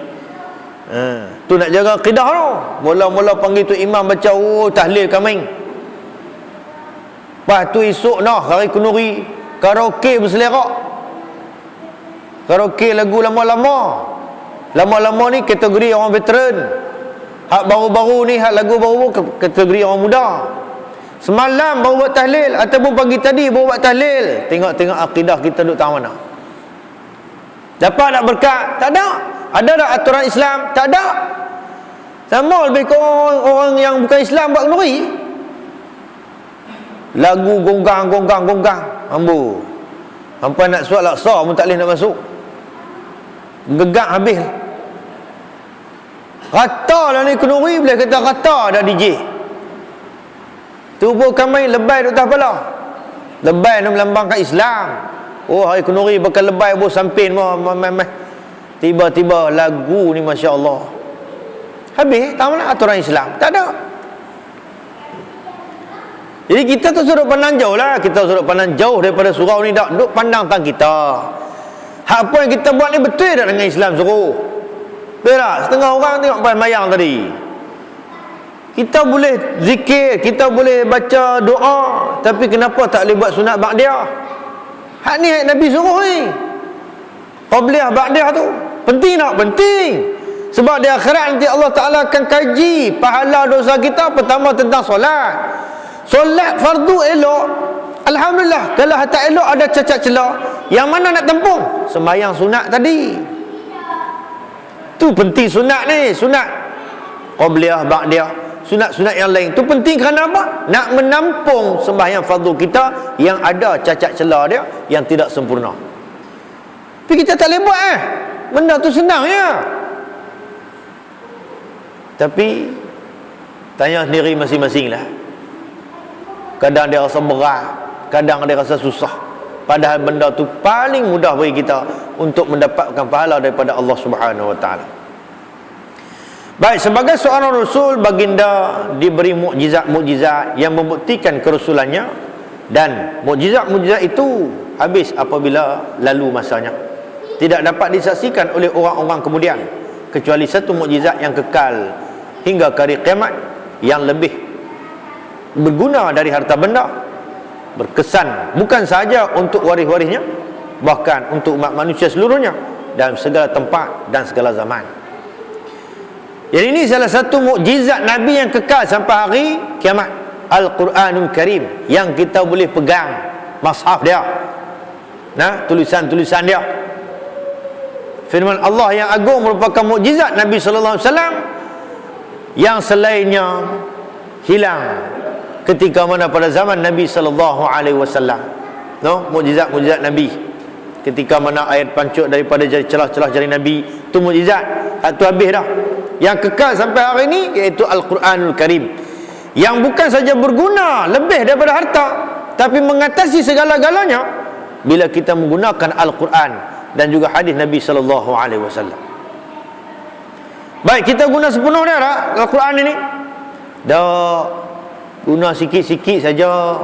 B: Tu nak jaga akidah tu. Mula-mula panggil tu imam baca tahlil kaming. Lepas tu esok hari kenuri karaoke berselerak. Karaoke lagu lama-lama. Lama-lama ni kategori orang veteran. Hak baru-baru ni, hak lagu baru kategori orang muda. Semalam baru buat tahlil ataupun pagi tadi baru buat tahlil. Tengok-tengok akidah kita duduk tang mana. Dapat tak berkat? Tak ada. Ada tak aturan Islam? Tak ada. Sama lebih ke orang yang bukan Islam buat kenuri. Lagu gonggang. Ambu. Sampai nak suat laksa pun tak boleh nak masuk. Gegak habis. Rata lah ni kenuri, boleh kata rata dah DJ. Tubuh kami lebay di atas kepala. Lebay ni melambangkan Islam. Oh, hari kenuri bakal lebay buat sampin tiba-tiba lagu ni Masya Allah. Habis, tak mana aturan Islam? Tak ada. Jadi kita tu suruh pandang jauh lah. Kita suruh pandang jauh daripada surau ni. Tak duduk pandang tang kita. Apa yang kita buat ni betul tak dengan Islam suruh? Betul tak? Setengah orang tengok pas mayang tadi. Kita boleh zikir, kita boleh baca doa, tapi kenapa tak boleh buat sunat ba'diyah? Hak ni hak Nabi suruh ni. Qabliyah ba'diyah tu penting tak? Penting. Sebab di akhirat nanti Allah Ta'ala akan kaji pahala dosa kita. Pertama tentang solat. Solat fardu elok, alhamdulillah. Kalau tak elok ada cacat celah, yang mana nak tempung? Sembahyang sunat tadi. Tu penting sunat ni. Sunat qabliyah ba'diyah, sunat-sunat yang lain tu penting kerana apa? Nak menampung sembahyang fardu kita yang ada cacat celah dia, yang tidak sempurna. Tapi kita tak boleh buat benda tu senang ya. Tapi tanya sendiri masing-masing lah. Kadang dia rasa berat, kadang dia rasa susah. Padahal benda tu paling mudah bagi kita untuk mendapatkan pahala daripada Allah Subhanahu Wa Taala. Baik, sebagai seorang Rasul, baginda diberi mukjizat yang membuktikan kerasulannya, dan mukjizat-mukjizat itu habis apabila lalu masanya. Tidak dapat disaksikan oleh orang-orang kemudian, kecuali satu mukjizat yang kekal hingga hari kiamat, yang lebih berguna dari harta benda, berkesan bukan sahaja untuk waris-warisnya, bahkan untuk umat manusia seluruhnya dalam segala tempat dan segala zaman. Jadi ini salah satu mukjizat Nabi yang kekal sampai hari kiamat, Al-Quranul Karim, yang kita boleh pegang mushaf dia, tulisan-tulisan dia. Firman Allah yang agung merupakan mukjizat Nabi sallallahu alaihi wasallam yang selainnya hilang ketika mana pada zaman Nabi sallallahu alaihi wasallam, no, mukjizat Nabi. Ketika mana air pancuk daripada celah-celah jari Nabi, itu mukjizat. Tu habis dah. Yang kekal sampai hari ini iaitu Al-Quranul Karim, yang bukan saja berguna lebih daripada harta, tapi mengatasi segala-galanya bila kita menggunakan Al-Quran dan juga hadis Nabi sallallahu alaihi wasallam. Baik, kita guna sepenuh dia tak Al-Quran ini? Dah, guna sikit-sikit saja.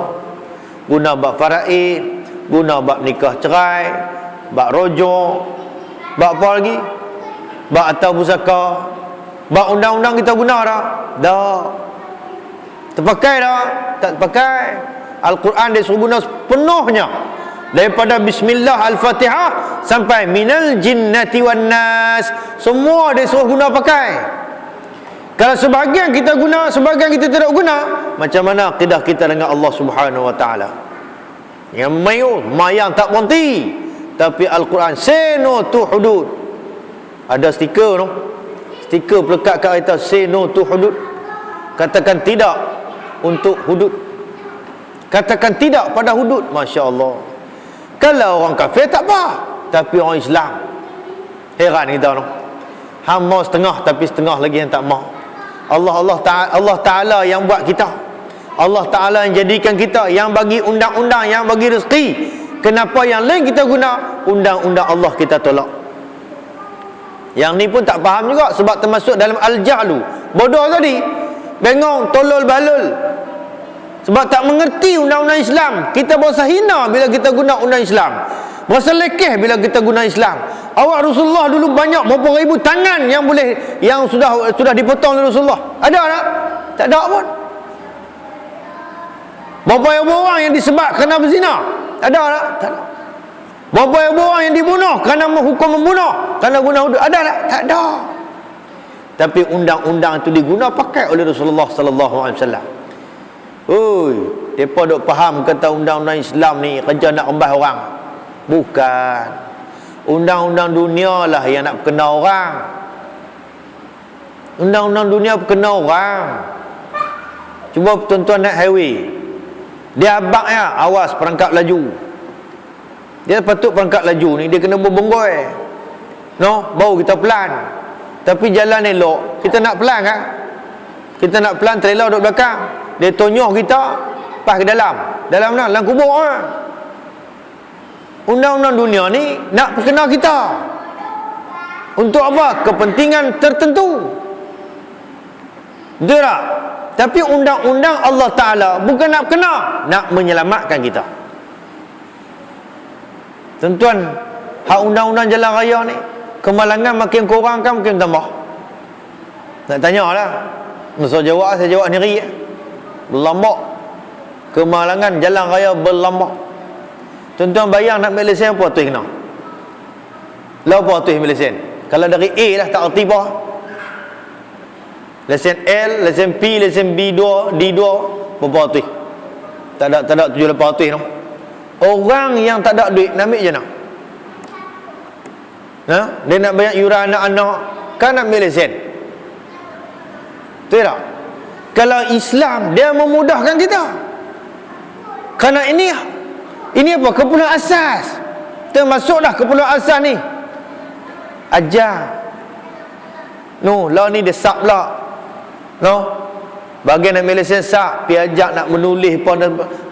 B: Guna bab faraid, guna bab nikah cerai, bab rojok, bab apa lagi? Bab atau pusaka, bab undang-undang kita guna dah. Dah. Terpakai dah? Tak terpakai. Al-Quran dia suruh guna sepenuhnya. Daripada bismillah al-fatihah sampai minal jinnati wan nas, semua dia suruh guna pakai. Kalau sebahagian kita guna, sebahagian kita tidak guna, macam mana akidah kita dengan Allah Subhanahu wa taala? Yang mayang tak berhenti. Tapi Al-Quran say no to hudud. Ada stiker tu. Stiker pelekat kat kita, say no to hudud. Katakan tidak untuk hudud. Katakan tidak pada hudud. Masya Allah. Kalau orang kafir tak apa, tapi orang Islam heran kita tu. Hang mau setengah tapi setengah lagi yang tak mau. Allah Ta'ala yang buat kita. Allah Ta'ala yang jadikan kita, yang bagi undang-undang, yang bagi rezeki. Kenapa yang lain kita guna, undang-undang Allah kita tolak? Yang ni pun tak faham juga, sebab termasuk dalam al-jahlu, bodoh tadi, bengong, tolol balol. Sebab tak mengerti undang-undang Islam. Kita berasa hina bila kita guna undang Islam, berasa lekeh bila kita guna Islam. Awak Rasulullah dulu banyak berapa ribu tangan yang boleh, yang sudah dipotong oleh Rasulullah. Ada tak? Tak ada pun. Berapa ribu orang yang disebab kerana berzina? Ada tak? Tak ada. Berapa ribu orang yang dibunuh kerana hukum membunuh, kerana guna hudud? Ada tak? Tak ada. Tapi undang-undang itu diguna pakai oleh Rasulullah sallallahu alaihi wasallam. Oi, depa dok faham kata undang-undang Islam ni kerja nak rembas orang. Bukan. Undang-undang dunia lah yang nak berkena orang. Undang-undang dunia berkena orang. Cuba tuan-tuan naik highway, dia abang ya, awas perangkap laju. Dia patut perangkap laju ni dia kena berbonggoi. No, baru kita pelan. Tapi jalan elok, kita nak pelan kan? Kita nak pelan, trailer duduk belakang. Dia tonyoh kita, pas ke dalam. Dalam mana? Dalam kubur kan? Undang-undang dunia ni nak perkena kita. Untuk apa? Kepentingan tertentu. Betul tak? Tapi undang-undang Allah Ta'ala bukan nak perkena, nak menyelamatkan kita. Tuan-tuan, hak undang-undang jalan raya ni, kemalangan makin kurang kan makin tambah. Nak tanya lah. Masa jawab, saya jawab sendiri. Berlambak. Kemalangan jalan raya berlambak. Tuan-tuan bayang nak ambil lesen apa tu kena? Lah apa tu ambil lesen? Kalau dari A lah tak erti apa. Lesen L, lesen P, lesen B2, D2, berapa tu? Tak ada 78 tu no. Orang yang tak ada duit nak ambil je nak. Ha? Dia nak bayar yuran anak-anak, kan nak ambil lesen. Betul tak? Kalau Islam dia memudahkan kita. Kerana ini apa? Keperluan asas. Termasuklah keperluan asas ni. Ajar. No, lah ni dia sak pula. No. Bagian nak ambil lesen sak, pi ajak nak menulis pun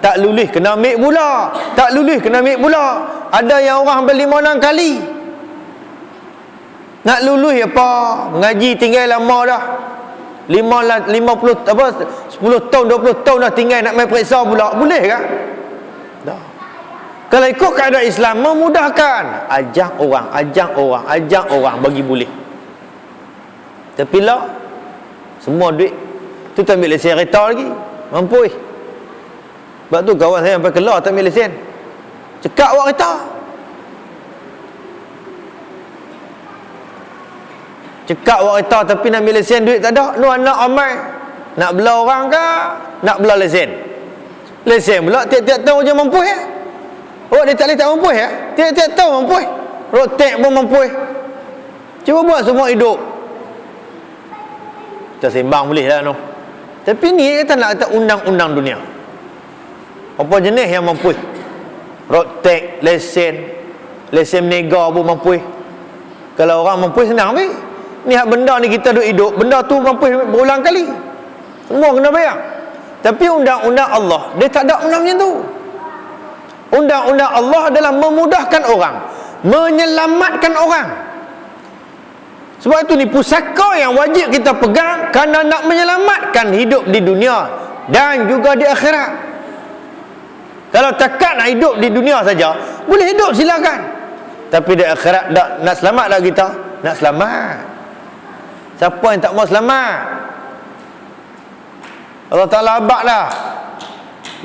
B: tak lulus kena ambil pula. Tak lulus kena ambil pula. Ada yang orang ambil 5-6 kali. Nak lulus apa? Mengaji tinggal lama dah. 50 apa 10 tahun 20 tahun dah tinggal nak main periksa pula. Boleh kan? Dah. Kalau ikut keadaan Islam memudahkan, ajak orang bagi boleh. Tapi lah semua duit tu tak ambil lesen kereta lagi. Mampu. Sebab tu kawan saya sampai keluar tak ambil lesen. Cekak awak kereta. Cekak awak kereta tapi nak ambil lesen duit tak ada. Nu anak amai. Nak bela orang ke? Nak bela lesen. Lesen pula tiap-tiap tahun je mampu ya. Oh dia tak boleh tak mampu ya. Tiap-tiap tahun mampu. Rotek pun mampu. Cuba buat semua hidup. Kita sembang boleh lah no. Tapi ni kata nak kata undang-undang dunia. Apa jenis yang mampu? Road tax, lesen menega pun mampu. Kalau orang mampu senang weh. Ni hak benda ni kita duk hidup, benda tu mampu berulang kali. Semua kena bayar. Tapi undang-undang Allah, dia tak ada undang macam tu. Undang-undang Allah adalah memudahkan orang, menyelamatkan orang. Sebab itu ni pusaka yang wajib kita pegang kerana nak menyelamatkan hidup di dunia dan juga di akhirat. Kalau takat nak hidup di dunia saja, boleh hidup silakan. Tapi di akhirat nak selamat tak kita? Nak selamat. Siapa yang tak mau selamat? Allah Ta'ala abad dah.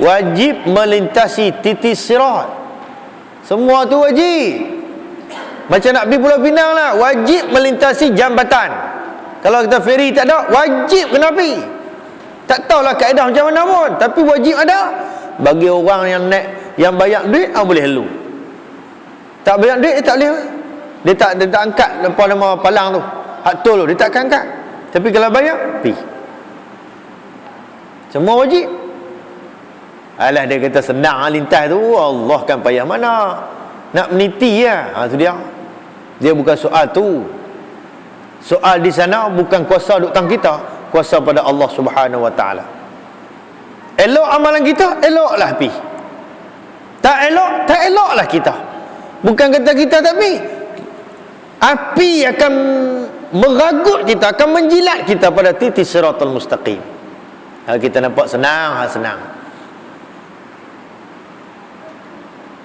B: Wajib melintasi titis sirat. Semua tu wajib. Macam nak pergi Pulau Pinang lah, wajib melintasi jambatan. Kalau kita feri tak ada, wajib kena pergi. Tak tahulah kaedah macam mana pun, tapi wajib ada. Bagi orang yang naik, yang banyak duit, boleh helu. Tak banyak duit, dia tak boleh. Dia tak angkat apa nama palang tu, hak tol tu, dia tak akan angkat. Tapi kalau banyak, pergi. Semua wajib. Alah, dia kata senang lintas tu, Allah kan payah mana. Nak meniti ya. Tu dia. Dia bukan soal tu. Soal di sana bukan kuasa duk tang kita, kuasa pada Allah Subhanahu Wa Taala. Elok amalan kita, eloklah pi. Tak eloklah kita. Bukan kata kita tak pi. Api akan meragut kita, akan menjilat kita pada titis siratal mustaqim. Kalau kita nampak senang, senang.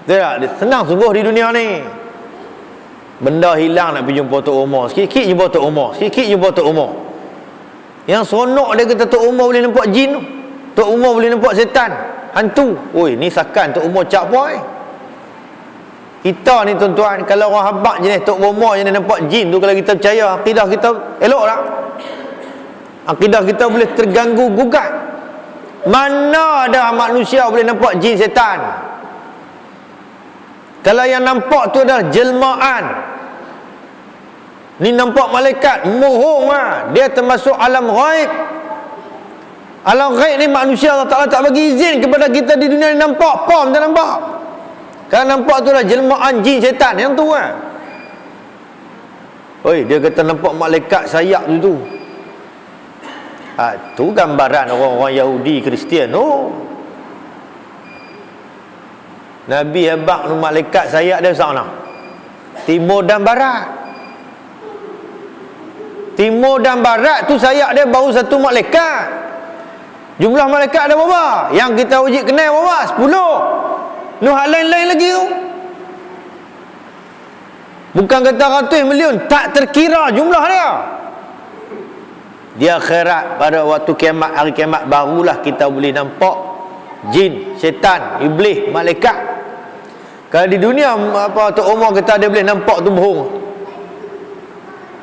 B: Dia senang sungguh di dunia ni. Benda hilang nak pergi jumpa Tok Umar. Sikit-sikit jumpa Tok Umar. Sikit-sikit jumpa Tok Umar. Yang seronok dia kata Tok Umar boleh nampak jin tu. Tok Umar boleh nampak setan, hantu. Oi, ni sakan Tok Umar cak boy. Kita ni tuan-tuan, kalau orang habaq jenis Tok Umar yang nampak jin tu, kalau kita percaya, akidah kita elok tak? Akidah kita boleh terganggu gugat. Mana ada manusia boleh nampak jin setan? Kalau yang nampak tu adalah jelmaan, ni nampak malaikat, mohong lah. Dia termasuk alam ghaib. Alam ghaib ni manusia Allah Ta'ala tak bagi izin kepada kita di dunia ni nampak. Pom tak nampak. Kalau nampak tu adalah jelmaan jin setan yang tu lah. Oi, dia kata nampak malaikat sayap tu. Tu gambaran orang-orang Yahudi Kristian tu. Nabi hebak malaikat sayap dia sana, timur dan barat. Timur dan barat tu sayap dia baru satu malaikat. Jumlah malaikat ada berapa? Yang kita wajib kenal berapa? 10. Hal lain-lain lagi tu. Bukan kata ratus million, tak terkira jumlah dia. Di akhirat pada waktu kiamat, hari kiamat, barulah kita boleh nampak jin, setan, iblis, malaikat. Kalau di dunia apa Tok Umar kata dia boleh nampak tu bohong.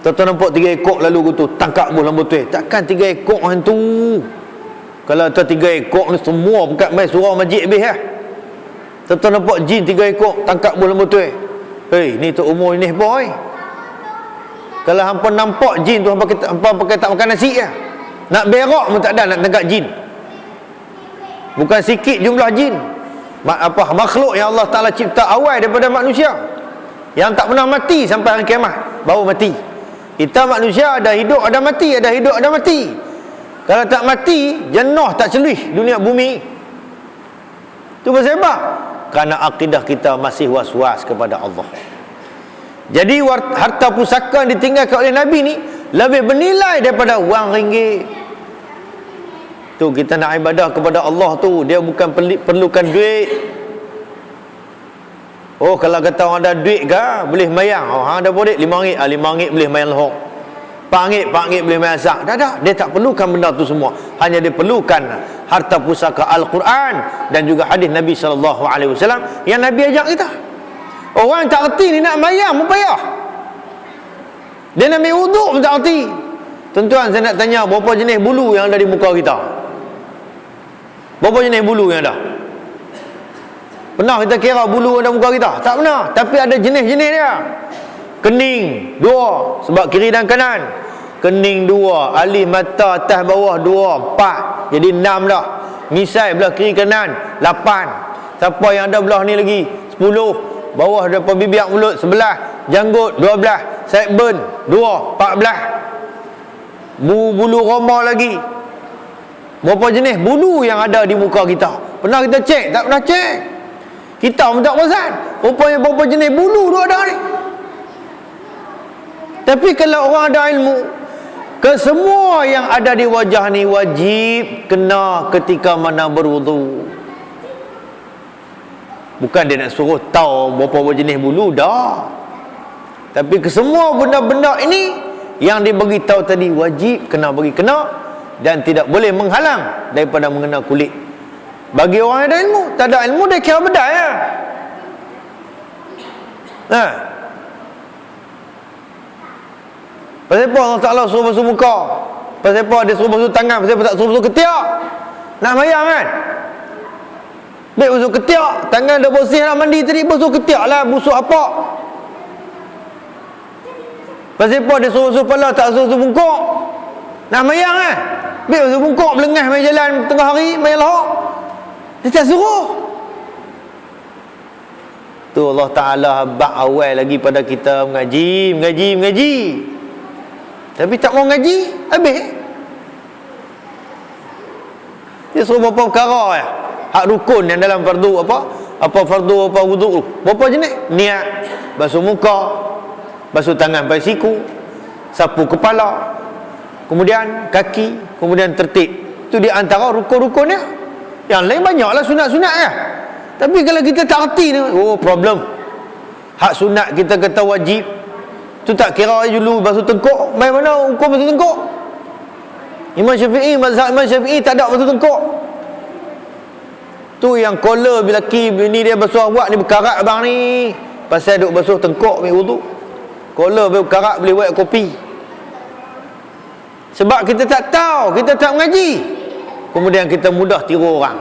B: Tuan-tuan nampak 3 ekor lalu tu tangkap buah lambu tu. Takkan 3 ekor hantu. Kalau tu 3 ekor ni semua bukan main surau masjid habis lah. Tuan-tuan nampak jin 3 ekor tangkap buah lambu tu. Hei, ni Tok Umar ni boy. Kalau hampa nampak jin tu hampa pakai tak makan nasi lah. Nak berak pun tak ada nak tangkap jin. Bukan sikit jumlah jin. Makhluk yang Allah Ta'ala cipta awal daripada manusia, yang tak pernah mati sampai hari kiamat, baru mati. Kita manusia ada hidup ada mati, ada hidup ada mati. Kalau tak mati, jenuh tak celih dunia bumi. Itu sebab kerana akidah kita masih was-was kepada Allah. Jadi harta pusaka yang ditinggalkan oleh Nabi ni lebih bernilai daripada wang ringgit. Tu kita nak ibadah kepada Allah tu, dia bukan perlukan duit. Oh, kalau kata orang ada duit ke boleh mayang. Oh, hang ada duit RM5, RM5 boleh mayang lohok. RM4 boleh mayang sak. Dah. Dia tak perlukan benda tu semua. Hanya dia perlukan harta pusaka Al-Quran dan juga hadis Nabi SAW yang Nabi ajak kita. Orang tak erti ni nak mayang pun payah. Dia nak ambil wuduk pun tak erti. Tuan-tuan, saya nak tanya, berapa jenis bulu yang ada di muka kita? Berapa jenis bulu yang ada? Pernah kita kira bulu ada muka kita? Tak pernah. Tapi ada jenis-jenis dia. Kening 2, sebab kiri dan kanan. Kening 2, alih mata atas bawah 2, 4. jadi 6 dah. Misai belah kiri kanan 8. Siapa yang ada belah ni lagi 10. Bawah ada bibiak mulut 11. Janggut 12. Sideburn 2 14. Bulu roma lagi. Berapa jenis bulu yang ada di muka kita? Pernah kita cek? Tak pernah cek. Kita pun tak perasan. Rupanya berapa jenis bulu tu ada ni. Tapi kalau orang ada ilmu, kesemua yang ada di wajah ni wajib kena ketika mana berwudu. Bukan dia nak suruh tahu berapa jenis bulu dah. Tapi kesemua benda-benda ini yang dibagi tahu tadi wajib kena bagi kena dan tidak boleh menghalang daripada mengenal kulit. Bagi orang yang ada ilmu, tak ada ilmu dia kira bedai ya. Pasal apa Allah Ta'ala suruh basuh muka? Pasal apa dia suruh basuh tangan? Pasal apa tak suruh basuh ketiak? Nak mayang kan? Baik basuh ketiak, tangan dah bersih nak mandi tadi, basuh ketiak lah, busuk apa? Pasal apa dia suruh basuh kepala, tak suruh basuh bungkuk? Nak mayang kan? Baik basuh bungkuk, melengah main jalan tengah hari, main lahok. Dia tak suruh. Tu Allah Ta'ala habak awal lagi pada kita mengaji. Tapi tak mau ngaji, habis. Dia suruh berapa perkara ya. Hak rukun yang dalam fardu fardu wudu. Berapa jenis? Niat, basuh muka, basuh tangan sampai siku, sapu kepala, kemudian kaki, kemudian tertib. Itu di antara rukun-rukunnya. Yang lain banyaklah sunat-sunat ya. Tapi kalau kita tak erti ni, problem. Hak sunat kita kata wajib, tu tak kira dulu basuh tengkuk. Main mana hukum basuh tengkuk? Mazhab Imam Syafi'i tak ada basuh tengkuk. Tu yang kola bila bini dia basuh awak ni berkarat abang ni. Pasal duk basuh tengkuk ambil wudu. Kola berkarat boleh buat kopi. Sebab kita tak tahu, kita tak mengaji. Kemudian kita mudah tiru orang.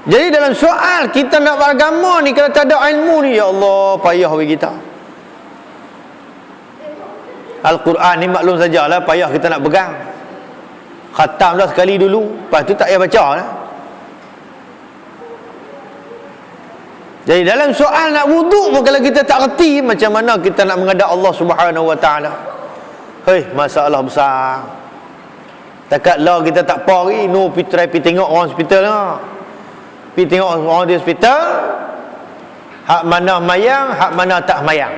B: Jadi dalam soal kita nak beragama ni, kalau tak ada ilmu ni, ya Allah, payah bagi kita. Al-Quran ni maklum sajalah, payah kita nak pegang. Khatam dah sekali dulu, lepas tu tak payah baca lah. Jadi dalam soal nak wuduk pun kalau kita tak reti, macam mana kita nak menghadap Allah Subhanahu Wa Taala? Hei, masalah besar. Takat lah kita tak apa lagi, pergi tengok orang hospital lah. Pergi tengok orang di hospital, hak mana mayang, hak mana tak mayang.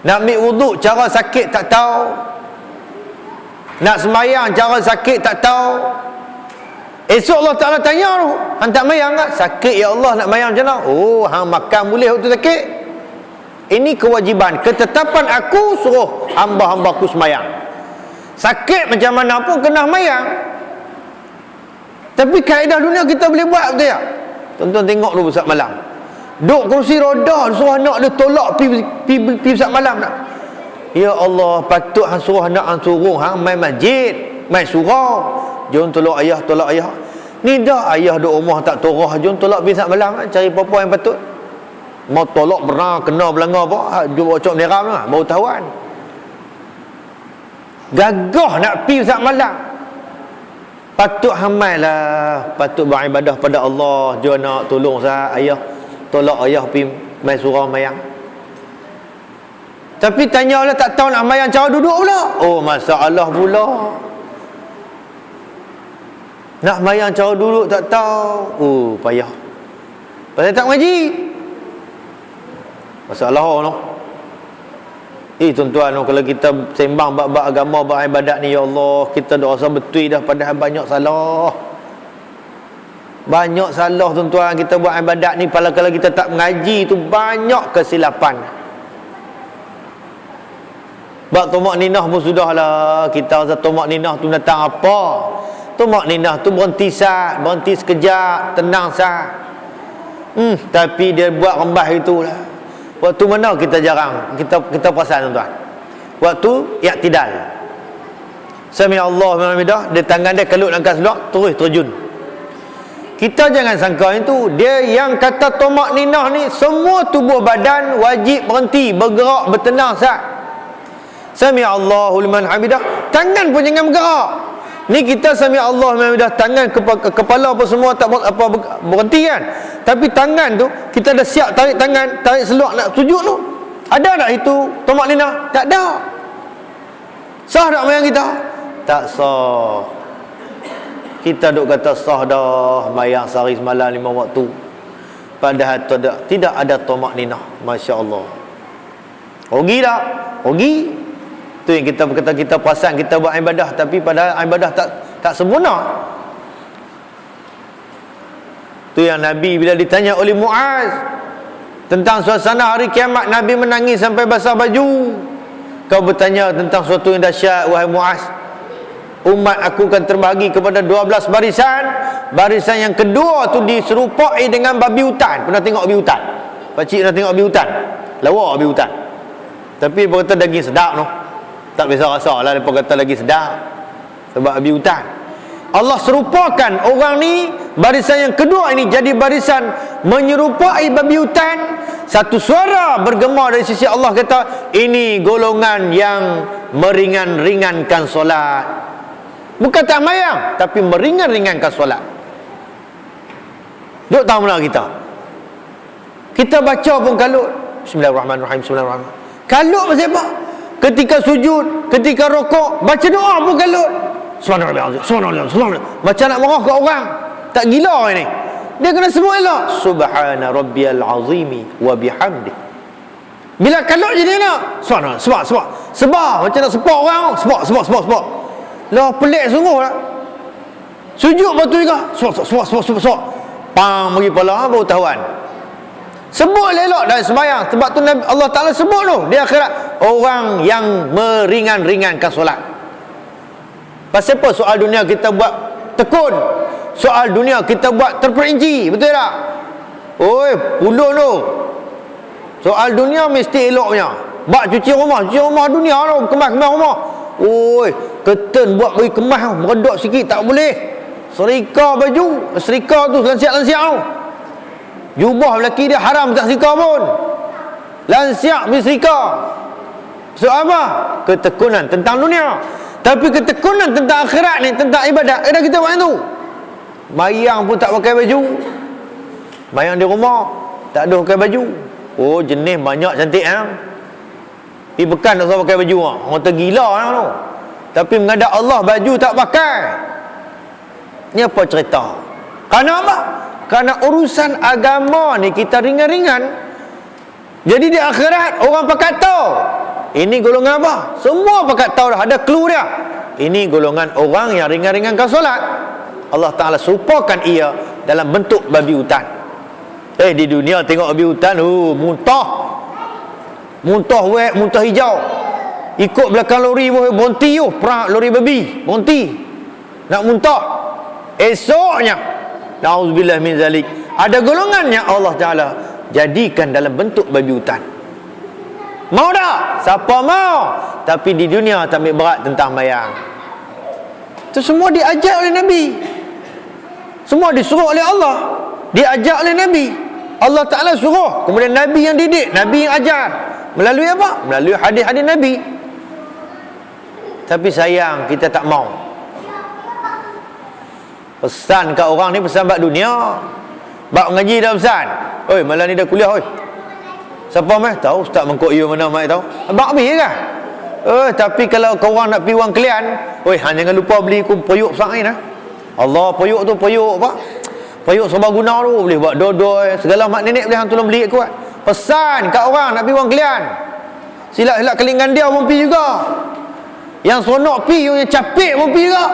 B: Nak ambil wuduk cara sakit tak tahu. Nak semayang cara sakit tak tahu. Esok Allah Ta'ala tanya tu, hang tak mayang tak? Sakit ya Allah, nak mayang macam mana? Oh, hang makan boleh waktu sakit. Ini kewajiban, ketetapan aku suruh hamba-hambaku semayang. Sakit macam mana pun kena mayang. Tapi kaedah dunia kita boleh buat betul tak? Tuan-tuan tengok dulu Ustaz malam. Duk kursi roda, suruh anak dia tolak pi Ustaz malam tak? Ya Allah, patut hang suruh anak hang suruh hang main masjid, main surau. Jom tolak ayah. Ni dah ayah duk rumah tak torah, jom tolak pi Ustaz malam, cari apa-apa yang patut. Mau tolak benar kena belanga apa, jom bocok neram lah, baru tahuan. Gagah nak pi Ustaz malam. Patut hamai lah, patut beribadah pada Allah. Jom nak tolong saya ayah, tolak ayah pi main surau mayang. Tapi tanya lah tak tahu nak mayang cara duduk pula. Oh, masalah pula. Nak mayang cara duduk tak tahu. Oh, payah. Pasal tak ngaji. Masalah noh. Tuan-tuan, kalau kita sembang bab agama, bab ibadat ni, ya Allah, kita dah rasa betul dah, padahal banyak salah. Banyak salah tuan-tuan, kita buat ibadat ni, kalau kita tak mengaji tu banyak kesilapan. Bab tomak ninah pun sudahlah, kita rasa tomak ninah tu datang apa? Tomak ninah tu berhenti sekejap, tenang sah. Tapi dia buat rembah itulah. Waktu mana kita jarang, kita perasan tuan-tuan. Waktu i'tidal. Sami Allah Alhamdulillah, dia tangan dia kalut langkah sebelah, terus terjun. Kita jangan sangka itu. Dia yang kata tomak ninah ni, semua tubuh badan wajib berhenti, bergerak, bertenang sah. Sami Allahu liman hamidah. Tangan pun jangan bergerak. Ni kita sami Allah memang dah tangan kepala apa semua tak apa berhenti kan. Tapi tangan tu kita dah siap tarik tangan, tarik seluar nak sujud tu. Ada tak itu tomak lina? Tak ada. Sah tak mayang kita? Tak sah. Kita duk kata sah dah mayang sehari semalam 5 waktu. Padahal tidak ada tomak lina. Masya-Allah. Rugi tak? Rugi. Tu yang kita kata kita perasan kita buat ibadah tapi padahal ibadah tak sempurna. Tu yang Nabi bila ditanya oleh Muaz tentang suasana hari kiamat, Nabi menangis sampai basah baju. Kau bertanya tentang sesuatu yang dahsyat wahai Muaz. Umat aku akan terbahagi kepada 12 barisan. Barisan yang kedua tu diserupai dengan babi hutan. Pernah tengok babi hutan? Pakcik pernah tengok babi hutan? Lawa babi hutan. Tapi dia kata daging sedap noh. Tak biasa rasa lah mereka kata lagi sedap sebab babi hutan. Allah serupakan orang ni, barisan yang kedua ini jadi barisan menyerupai babi hutan. Satu suara bergema dari sisi Allah kata, ini golongan yang meringan-ringankan solat. Bukan tak mayang, tapi meringan-ringankan solat. Duk tahu mana kita? Kita baca pun kalut. Bismillahirrahmanirrahim. Bismillahirrahmanirrahim. Kalut pasal apa? Ketika sujud, ketika rokok, baca doa pun kalut. Subhanallah, subhanallah, subhanallah. Macam nak marah ke orang. Tak gila ini. Dia kena sebut elok. Subhana rabbiyal azimi wa bihamdi. Bila kalut jadi nak? Subhanallah, sebab macam nak sepak orang. Sebab. Lah pelik sungguh lah. Sujud batu juga. Sebab. Pang bagi pala baru tahuan. Sebut elok dari sembahyang. Sebab tu Allah Ta'ala sebut tu di akhirat, orang yang meringan-ringankan solat. Pasal apa soal dunia kita buat tekun, soal dunia kita buat terperinci, betul tak? Oi, puluh tu. Soal dunia mesti elok punya. Bak cuci rumah dunia tu, kemas-kemas rumah. Oi, keten buat bagi kemas, meredok sikit tak boleh. Serika baju, serika tu lansiak-lansiak tu. Jubah lelaki dia haram tak serika pun. Lansiak beli serika. So apa? Ketekunan tentang dunia. Tapi ketekunan tentang akhirat ni, tentang ibadat, ada kita buat tu. Mayang pun tak pakai baju. Mayang di rumah tak ada pakai baju. Oh, jenis banyak cantik ah. Pergi pekan tak usah pakai baju ah. Orang tergila ah tu. Tapi menghadap Allah baju tak pakai. Ni apa cerita? Kerana apa? Kerana urusan agama ni kita ringan-ringan. Jadi di akhirat orang pakat tahu ini golongan apa? Semua pakat tahu dah, ada clue dia. Ini golongan orang yang ringan-ringankan solat. Allah Ta'ala serupakan ia dalam bentuk babi hutan. Di dunia tengok babi hutan, muntah hijau. Ikut belakang lori berhenti perang lori babi, berhenti. Nak muntah. Esoknya, na'udzubillah min zalik, ada golongannya Allah Ta'ala jadikan dalam bentuk babi hutan. Mau tak? Siapa mau? Tapi di dunia tak ambil berat tentang mayang. Itu semua diajar oleh Nabi. Semua disuruh oleh Allah, diajar oleh Nabi. Allah Ta'ala suruh, kemudian Nabi yang didik, Nabi yang ajar. Melalui apa? Melalui hadis-hadis Nabi. Tapi sayang, kita tak mau. Pesan kat orang ni, pesan bab dunia, bab ngaji dah pesan. Oi, malam ni dah kuliah oi. Siapa mai? Tahu Ustaz Mengkok you mana mai tahu. Bab habis kan? Tapi kalau kau orang nak pergi wang kalian, oi, jangan lupa beli peyuk besar ni nah. Allah, peyuk tu peyuk apa? Peyuk serbaguna tu boleh buat dodoi, segala mak nenek boleh hang tolong beli kuat. Pesan kat orang nak pergi wang kalian. Silap-silap kelingan dia pun pergi juga. Yang seronok pergi, yang capek pun pergi juga.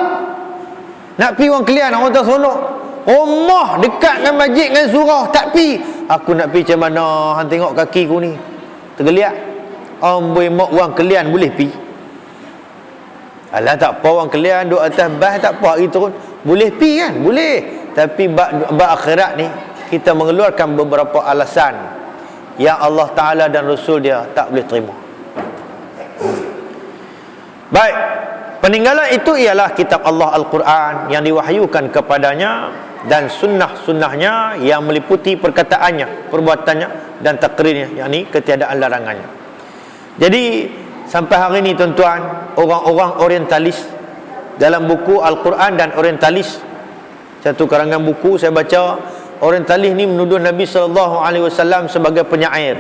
B: Nak pergi wang kalian, orang tak seronok. Rumah dekat dengan masjid dengan surau tak pi. Aku nak pergi macam mana? Hang tengok kaki ku ni tergeliat. Amboi mak wang kalian boleh pi. Alah tak apa wang kalian duduk atas bas tak apa hari turun. Boleh pi kan? Boleh. Tapi bab akhirat ni kita mengeluarkan beberapa alasan yang Allah Ta'ala dan Rasul dia tak boleh terima. Baik. Peninggalan itu ialah kitab Allah Al-Quran yang diwahyukan kepadanya dan sunnah-sunnahnya yang meliputi perkataannya, perbuatannya dan takrirnya, yakni ketiadaan larangannya. Jadi sampai hari ini tuan-tuan, orang-orang orientalis dalam buku Al-Quran dan Orientalis. Satu karangan buku saya baca, Orientalis ni menuduh Nabi SAW sebagai penyair.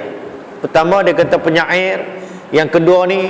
B: Pertama dia kata penyair, yang kedua ni